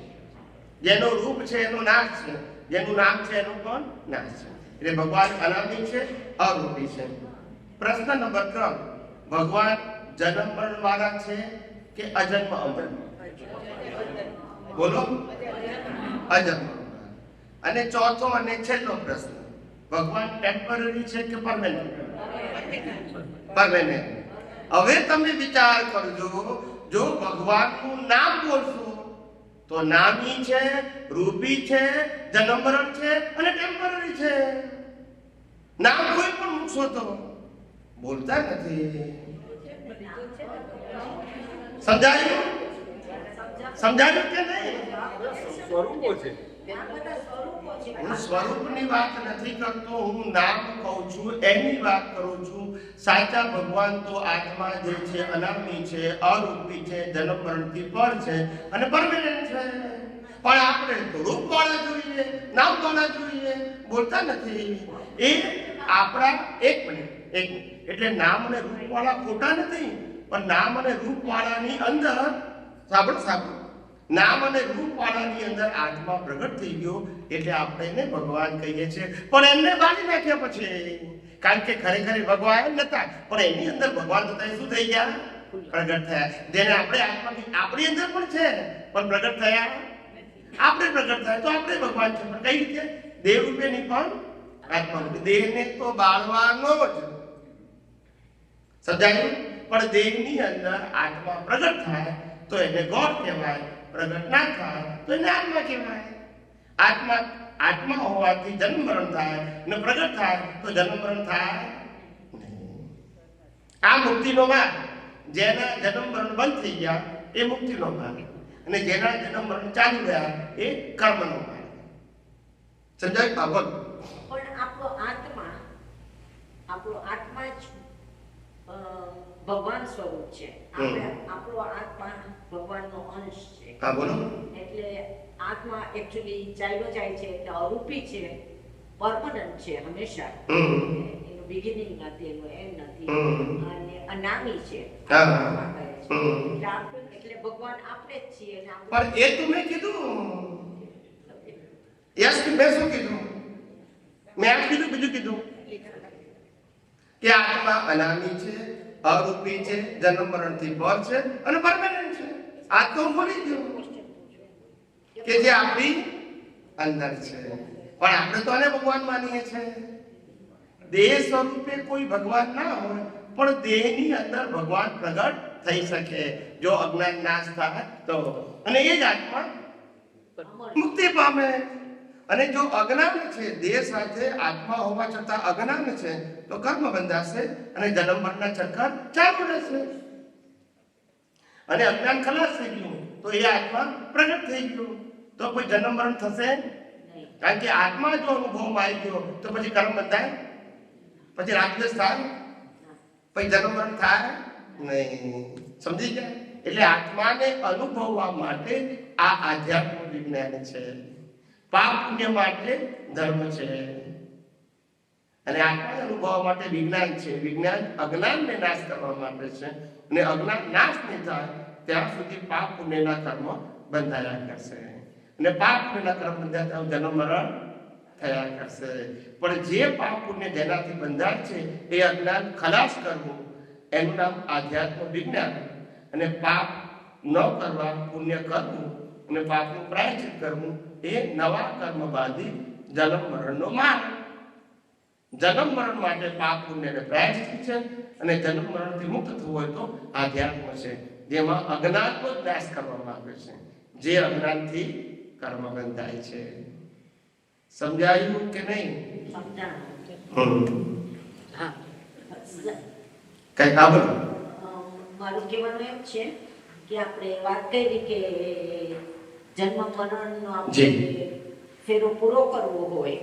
જેનો રૂપ છે એનો નાશ છે, જેનું નામ છે એનું પણ નાશ છે. એટલે ભગવાન અનામી છે, અરૂપી છે. પ્રશ્ન નંબર 3, ભગવાન જન્મ મરણ વાળા છે કે અજન્મ અમર? બોલો. અજન્મ. અને ચોથો અને છેલ્લો પ્રશ્ન, ભગવાન ટેમ્પરરી છે કે પરમેનન્ટ? પરમેનન્ટ. હવે તમે વિચાર કરજો, જો ભગવાનનું નામ બોલશો તો નામી છે, રૂપી છે, જન્મ મરણ છે અને ટેમ્પરરી છે. નામ કોઈ પણ મૂકશો તો બોલતા નથી. સમજાયું? સમજાયું કે નહીં? સ્વરૂપો છે. આ બધા સ્વરૂપો છે. હું સ્વરૂપની વાત નથી કરતો, હું નામ કહું છું, એની વાત કરું છું. સાચા ભગવાન તો આત્મા જે છે અનામી છે, અરૂપી છે, જન્મ મરણથી પર છે અને પરમેનન્ટ છે. પણ આપણે તો રૂપવાળા જોઈએ, નામવાળા જોઈએ, બોલતા નથી. એ આપણા એક મિનિટ એટલે નામ અને રૂપવાળા ખોટા નથી, પણ નામ અને રૂપવાળાની અંદર સાંભળો નામ અને રૂપવાળાની અંદર આત્મા પ્રગટ થઈ ગયો એટલે આપણે એને ભગવાન કહીએ છીએ. પણ એમને બાળી નાખ્યા પછી, કારણ કે ખરેખર ભગવાન નતા, પણ એની અંદર ભગવાન હતા. શું થઈ ગયા? પ્રગટ થયા. જેને આપણે આત્મા આપણી અંદર પણ છે પણ પ્રગટ થયા, આપણે પ્રગટ થયા તો આપણે ભગવાન છે. પણ કઈ રીતે? દેવ રૂપેની પણ આત્મા રૂપે. દેહને તો બાળવાનો જ સમજાયું, પણ દેહની અંદર આત્મા પ્રગટ થાય તો એને ગોડ કહેવાય, પ્રગટ ના થાય તો એને આત્મા કહેવાય. આત્મા હોવાથી જન્મ મરણ થાય ને પ્રગટ થાય તો જન્મ મરણ થાય. આ મુક્તિનો માર્ગ. જેના જન્મ મરણ બંધ થઈ ગયા એ મુક્તિનો માર્ગ, અને જેના જન્મ મરણ ચાલુ રહ્યા એ કર્મનો માર્ગ. સમજાય બાબત? પણ આપણો આત્મા જ ભગવાન સ્વરૂપ છે. આપણો આત્મા ભગવાનનો અંશ છે. હા બોલો. એટલે આત્મા એકચ્યુઅલી ચાલ્યો જાય છે એટલે અરૂપી છે, પરમનન્ટ છે હંમેશા. એનું બિગિનિંગ નથી, એનું એન્ડ નથી, અને અનામી છે. એટલે ભગવાન આપણે જ છીએ. પણ એ તો મેં કીધું. યસ કે મેં શું કીધું? મેં આમ કીધું, બીજું કીધું કે આત્મા અનામી છે, અરૂપી છે, જન્મ મરણથી પર છે અને પરમેનન્ટ છે. આ તો બોલી ગયો કે જે આપણી અંદર છે. પણ આપણે તો આને ભગવાન માનીએ છીએ. દેહ સ્વરૂપે કોઈ ભગવાન ના હોય, પણ દેહની અંદર ભગવાન પ્રગટ થઈ શકે જો અજ્ઞાન નાશ થાય તો. અને એ જ આત્મા મુક્તિ પામે. અને જો અજ્ઞાન છે, દેહ સાથે આત્મા હોવા છતાં અજ્ઞાન છે, તો કર્મ બંધાશે અને જન્મ મરણના ચક્કર ચાલુ રહેશે. અને અજ્ઞાન ખલાસ થઈ ગયું તો એ આત્મા પ્રગટ થઈ ગયું તો કોઈ જન્મ મરણ થશે. કારણ કે આત્મા જો અનુભવમાં આવી ગયો તો પછી કર્મ બંધાય, પછી રાગદ્વેષ થાય, પછી જન્મ મરણ થાય નહીં. સમજી ગયા? એટલે આત્માને અનુભવવા માટે આ આધ્યાત્મ વિજ્ઞાન છે. પાપ પુણ્ય માટે ધર્મ છે, અને આત્માને અનુભવવા માટે વિજ્ઞાન છે. વિજ્ઞાન અજ્ઞાનને નાશ કરવા માટે છે, અને અજ્ઞાન નાશ નહીં થાય ત્યાં સુધી પાપ પુણ્યના કર્મ બંધાયા કરશે, અને પાપ પુણ્યના કર્મ બંધાતા જન્મ મરણ થયા કરશે. પણ જે પાપ પુણ્ય જેનાથી બંધાય છે એ અજ્ઞાન ખલાસ કરવું એનું નામ આધ્યાત્મ વિજ્ઞાન. અને પાપ ન કરવા, પુણ્ય કરવું અને પાપનું પ્રાયશ્ચિત કરવું એ નવા કર્મ બાંધી જન્મ મરણનો માર્ગ. જન્મ મરણ માટે પાપ પુણ્યને પ્રાયશ્ચિત છે, અને જન્મ મરણથી મુક્ત થવું હોય તો આધ્યાત્મ છે, જેમાં અજ્ઞાનનો નાશ કરવામાં આવે છે, જે અજ્ઞાનથી કર્મ બંધાય છે. સમજાયું કે નહીં? કઈ ખબર? મારું કહેવાનું એમ છે કે આપણે વાત કરી કે જન્મ મરણનો આપણે ફેરો પૂરો કરવો હોય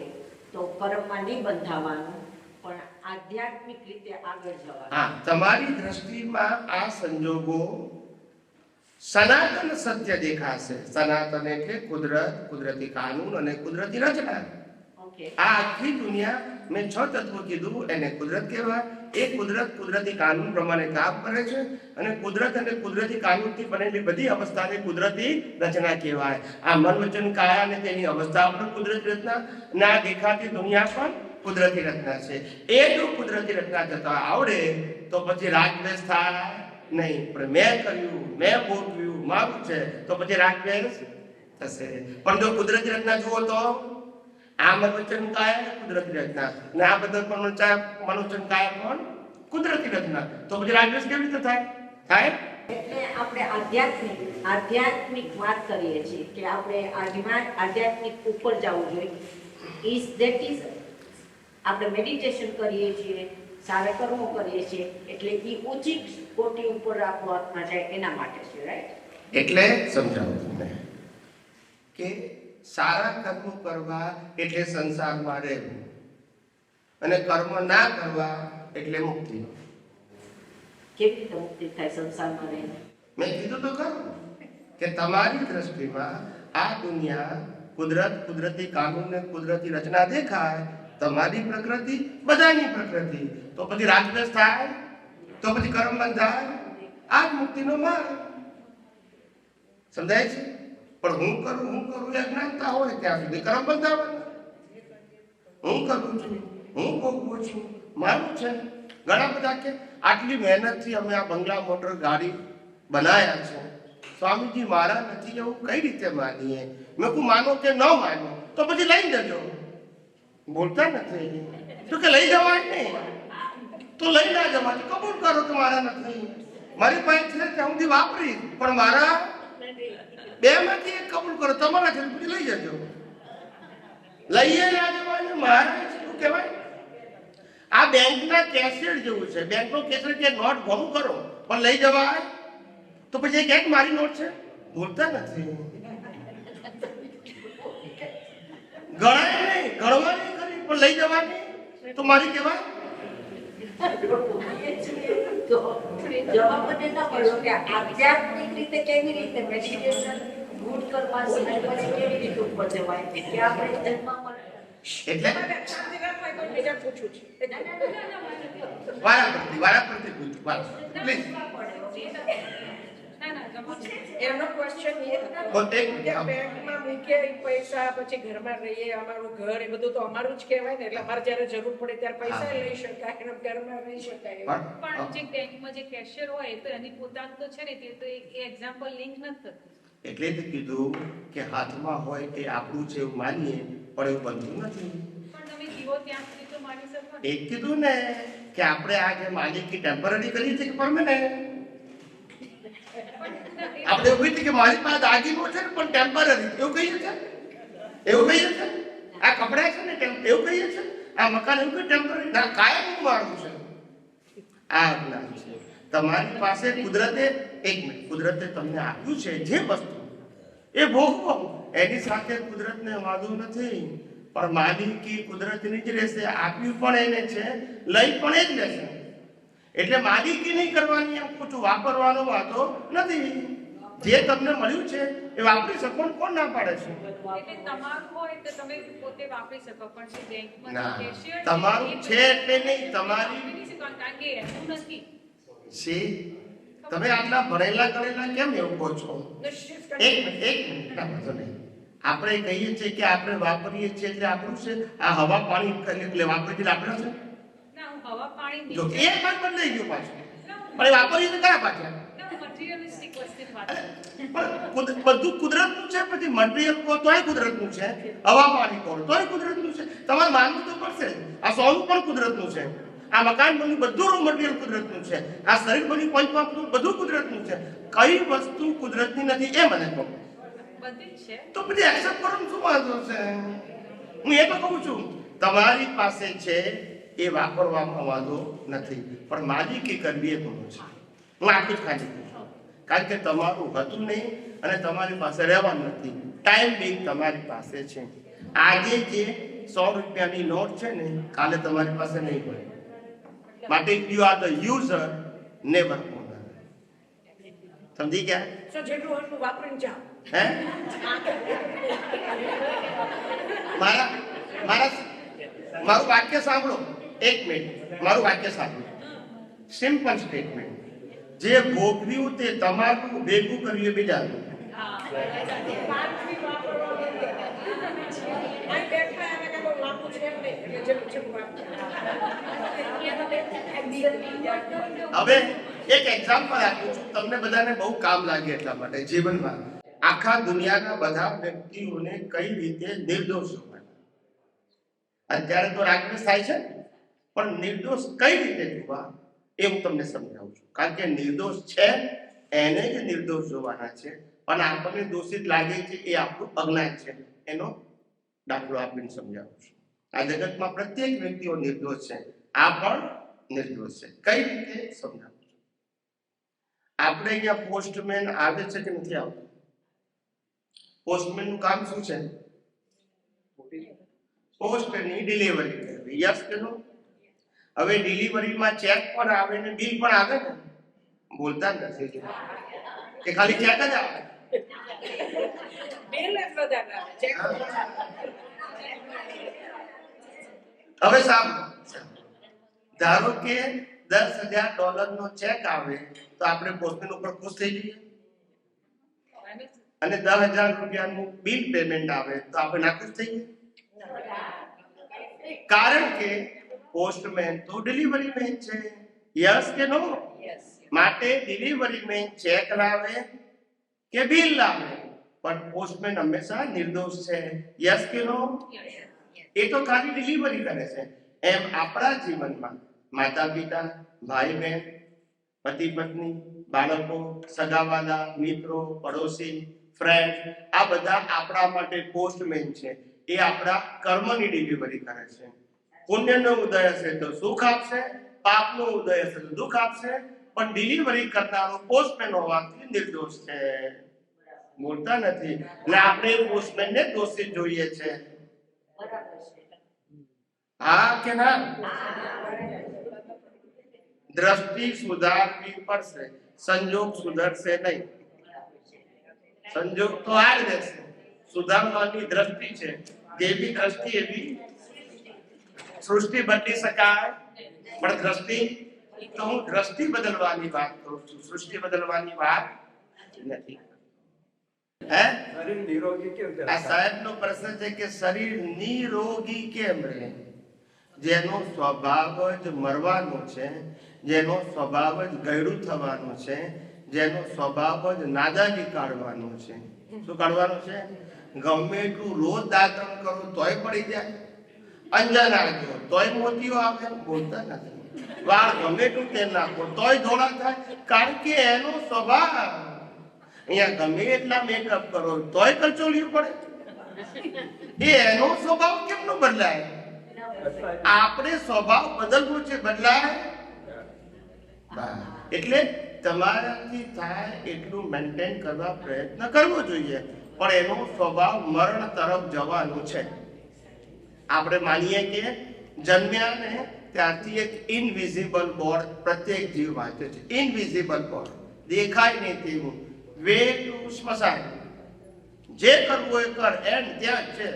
તો કર્મમાં નહીં બંધાવાનું, પણ આધ્યાત્મિક રીતે આગળ જવાનું. હા, તમારી દ્રષ્ટિમાં આ સંજોગો સનાતન સત્ય દેખાશે. સનાતન એટલે કુદરત, કુદરતી કાનૂન અને કુદરતી રચના. આ આખી દુનિયા મેં 6 તત્વો કીધું એને કુદરત કહેવાય. એ કુદરત કુદરતી કાનૂન પ્રમાણે કામ કરે છે, અને કુદરત અને કુદરતી કાનૂનથી બનેલી બધી અવસ્થાને કુદરતી રચના કહેવાય. આ મન વચન કાયા અને તેની અવસ્થા પણ કુદરતી રચના, ના દેખાતી દુનિયા પણ કુદરતી રચના છે. એ જો કુદરતી રચના થતા આવડે તો પછી રાગદ્વેષ થાય નહીં. પણ મેં કર્યું, મેં ભોગવ્યું, મારું છે તો પછી રાગદ્વેષ થશે. પણ જો કુદરતી રચના જુઓ તો આ મનોવચન કાયા કુદરતી રચના, ને આ બધા મનોવચન કાયા પણ કુદરતી રચના, તો પછી રાગદ્વેષ કેવી રીતે થાય? એટલે આપણે આધ્યાત્મિક વાત કરીએ છીએ કે આપણે આધ્યાત્મિક ઉપર જવું જોઈએ. આપણે મેડિટેશન કરીએ છીએ, સારા કર્મો કરીએ છીએ એટલે એ ઊંચી કોટી ઉપર આપણો આત્મા જાય એના માટે છે, રાઈટ? એટલે સમજાવું તમને કે સારા કર્મો કરવા એટલે સંસારમાં રહેવું અને કર્મ ના કરવા એટલે મુક્તિ. કેવી રીતે મુક્તિ થાય સંસારમાં રહીને? મેં કીધું તો ખરું કે તમારી દ્રષ્ટિમાં આ દુનિયા કુદરતી કાનૂન ને કુદરતી રચના દેખાય, તમારી પ્રકૃતિ બધાની પ્રકૃતિ, તો પછી રાગદ્વેષ થાય, તો પછી કર્મ બંધ થાય. આ જ મુક્તિનો માર્ગ. સમજાય છે? પણ હું કરું એ અજ્ઞાનતા હોય ત્યાં સુધી કર્મ બંધાવવાના. હું કરું છું, હું ભોગવું છું, મારું છે. ઘણા બધા કે આટલી મહેનતથી અમે આ બંગલા મોટર ગાડી બનાયા છે, સ્વામીજી મારા નથી, એવું કઈ રીતે માનીએ? મેં કહું માનો કે ન માનો તો પછી લઈ જજો. બોલતા નથી તો કે લઈ જવાય નહીં, તો લઈ ના જવાય, કબૂલ કરો કે મારા નથી, મારી પાસે છે ત્યાં સુધી વાપરી, પણ મારા બે માંથી એક કબૂલ કરો, તમારા છે પછી લઈ જજો. લઈએ ના જવાય, મારા છે શું કહેવાય? આ બેંકના કેશિયર જેવું છે. બેંકનો કેશિયર કે નોટ ભરું કરો પણ લઈ જવાય, તો પછી એક મારી નોટ છે. બોલતા નથી. ગણાય નહીં, ગણવાની કરી પણ લઈ જવાની તો મારી કહેવાય. તો જવાબ મને ના મળ્યો કે આધ્યાત્મિક રીતે કેવી રીતે મેડિટેશન ગુડ કરવા સિવાય પછી કેવી રીતે ઉપર જવાય કે આપણે જન્મમાં એટલે વારાફરતી પૂછ પ્લીઝ. એમનો ક્વેશ્ચન એ કે બેંકમાં મૂકે પૈસા પછી ઘરમાં રહીએ, અમારું ઘર એ બધું તો અમારું જ કહેવાય ને, એટલે અમારે જ્યારે જરૂર પડે ત્યારે પૈસા લઈ શકાય અને ઘરમાં રહી શકાય. પણ જે બેંકમાં જે કેશિયર હોય તો એની પોતાનું તો છે ને, તે તો એક એક્ઝામ્પલ લિંક નથી થતું. એટલે જ કીધું કે હાથમાં હોય એ આપણું છે એવું માનીએ, પણ એવું બનતું નથી. પણ તમે જીવો ત્યાં સુધી તો માની શકો ને. એક કીધું ને કે આપણે આ જે માલિકી ટેમ્પરરી કરી છે કે પરમેનન્ટ. આપણે એવું કહીએ કે મારી પાસે દાગીનો છે ને પણ ટેમ્પરરી, એવું કહીએ છે? એવું કહીએ છે? આ કપડા છે ને એવું કહીએ છે? આ મકાન એવું કે ટેમ્પરરી ના કાયમ મારું છે? આ જ્ઞાન છે. તમારી પાસે કુદરતે કુદરતે તમને આપ્યું છે જે વસ્તુ એ ભોગવો, એની સાથે કુદરતને વાંધો નથી, પણ માલિકી કુદરતની જ રહેશે. આપ્યું પણ એને છે, લઈ પણ એ જ લેશે. એટલે માલિકી નહીં કરવાની, એમ પૂછું, વાપરવાનો વાતો નથી. જે તમને મળ્યું છે એ વાપરી શકો, કોણ ના પાડે છે? એટલે તમારું હોય તો તમે પોતે વાપરી શકો, પણ જે બેંકમાં ના, કેશિયર તમારું છે એટલે નહીં, તમારી કારણ કે એનું નથી. સી તમે આટલા ભણેલા ગણેલા કેમ એવું કહો છો? એક મિનિટ ના વાંધો નહીં. આપણે કહીએ છીએ કે આપણે વાપરીએ છીએ એટલે આપણું છે. આ હવા પાણી એટલે વાપરી એટલે આપણે છે. ના, હું હવા પાણી જો એ પણ બદલાઈ ગયું પાછું, પણ એ વાપરીએ તો કયા પાછા? મટીરિયલિસ્ટિક વસ્તુની વાત પણ બધું કુદરતનું છે. પછી મટીરિયલ કહો તોય કુદરતનું છે, હવા પાણી કહો તોય કુદરતનું છે. તમારે માનવું તો પડશે. આ સોનું પણ કુદરતનું છે, આ મકાન બન્યું બધું રો મટીરિયલ કુદરતનું છે, આ શરીર બન્યું પંચપાપનું બધું કુદરતનું છે. કઈ વસ્તુ કુદરતની નથી એ મને કહો. બધી છે. તો પછી એક્સેપ્ટ કરવાનું શું વાંધો છે? હું એ તો કહું છું, તમારી પાસે છે એ વાપરવામાં વાંધો નથી, પણ માલિકી કરવી એ ગુનો છે. હું આટલું જ ખાલી કહું છું. કારણ કે તમારું હતું નહીં અને તમારી પાસે રહેવાનું નથી. ટાઈમ બિંગ તમારી પાસે છે. આજે જે 100 રૂપિયાની નોટ છે ને, કાલે તમારી પાસે નહીં હોય. માટે you are the user, never owner. સમજી ગયા? સો જેટલું હતું વાપરીને જાઓ. હે મારું વાક્ય સાંભળો. એક મિનિટ, મારું વાક્ય સાંભળો. Simple statement. જે ભોગવ્યું તે તમારું, ભેગું કર્યું એ બીજાનું. પાછી વાપરવા માટે. અહીં બેઠા એને કાંઈ બહુ લાંબુ છે એમ નહીં, એટલે જેટલું જેટલું હવે એક એક્ઝામ્પલ આપું છું, તમને બધાને બહુ કામ લાગે એટલા માટે. જીવનમાં આખા દુનિયાના બધા વ્યક્તિઓને કઈ રીતે નિર્દોષ જોવાના. અત્યારે તો રાગદ્વેષ થાય છે, પણ નિર્દોષ કઈ રીતે જોવા એ હું તમને સમજાવું છું. કારણ કે નિર્દોષ છે એને જ નિર્દોષ જોવાના છે, પણ આપણને દોષિત લાગે છે એ આપણું અજ્ઞાન છે. એનો દાખલો આપીને સમજાવું છું. આ જગતમાં પ્રત્યેક વ્યક્તિઓ નિર્દોષ છે. આ પણ નિર્દોષ છે. કઈ રીતે સમજાવું છું. આપણે અહીંયા પોસ્ટમેન આવે છે કે નથી આવતો? પોસ્ટમેન નું કામ શું છે? પોસ્ટની ડિલિવરી કરવી. યસ કે નો? હવે ડિલિવરીમાં ચેક પણ આવે ને બિલ પણ આવે ને? બોલતા નથી કે ખાલી ચેક જ આવે? બિલ જ વધારે આવે, ચેક હવે સાંભળો, ધારો કે $10,000 નો ચેક આવે તો આપણે પોસ્ટમેન ઉપર ખુશ થઈ જઈએ, અને $10,000 નું બિલ પેમેન્ટ આવે તો આપણે નાખુશ થઈ જઈએ. કારણ કે પોસ્ટમેન તો ડિલિવરી મેન છે. યસ કે નો? માટે ડિલિવરી મેન ચેક લાવે કે બિલ લાવે, પણ પોસ્ટમેન હંમેશા નિર્દોષ છે. યસ કે નો? એ તો ખાલી ડિલિવરી કરે છે. એમ આપણા જીવનમાં માતા પિતા, ભાઈ બહેન, પતિ પત્ની, બાળકો, સગાવાલા, મિત્રો, પડોશી, ફ્રેન્ડ, આ બધા આપણા માટે પોસ્ટમેન છે. એ આપણા કર્મની ડિલિવરી કરે છે. પુણ્યનો ઉદય હશે તો સુખ આપશે, પાપનો ઉદય હશે તો દુઃખ આપશે, પણ ડિલિવરી કરનારો પોસ્ટમેન હોવાથી નિર્દોષ છે. બોલતા નથી એટલે આપણે પોસ્ટમેનને દોષિત જોઈએ છે. હા કે ના? દ્રષ્ટિ સુધારવી પડશે, સંજોગ સુધરશે નહીં. સંજોગ તો આ જ રહેશે, સુધારવાની દ્રષ્ટિ છે. જેવી દ્રષ્ટિ એવી સૃષ્ટિ બદલી શકાય, પણ દ્રષ્ટિ તો હું દ્રષ્ટિ બદલવાની વાત કરું છું, સૃષ્ટિ બદલવાની વાત નથી. હે? શરીર નિરોગી કેમ આ સાહેબનો પ્રશ્ન છે કે શરીર નિરોગી કેમ રહે? જેનો સ્વભાવ જ મરવાનો છે, જેનો સ્વભાવ જ ગયડું થવાનો છે, જેનો સ્વભાવ જ નાદારી કાઢવાનો છે. શું કાઢવાનો છે? ગમે એટલું રોજ દાંતણ કરો તોય પડી જાય, અંજન આવજો તોય મોતીઓ આવે. બોલતા નથી. વાળ ગમે એટલું તેલ નાખો તોય ધોળા થાય, કારણ કે એનો સ્વભાવ. અહીંયા ગમે એટલા મેકઅપ કરો તોય કચોળિયું પડે. એ એનો સ્વભાવ કેમ નો બદલાય? આપણે સ્વભાવ બદલવો છે, બદલાય. એટલે તમારાથી થાય એટલું મેન્ટેન કરવા પ્રયત્ન કરવો જોઈએ, પણ એનો સ્વભાવ મરણ તરફ જવાનું છે. આપણે માનીએ કે જન્મ્યા ને ત્યારથી એક ઇનવિઝિબલ બોર્ડ પ્રત્યેક જીવ વાંચે છે. ઇનવિઝિબલ બોર્ડ, દેખાય નહીં તેવું. વે ટુ સ્મશાન, જે કરવું એ કર, એન્ડ ત્યાં જ છે.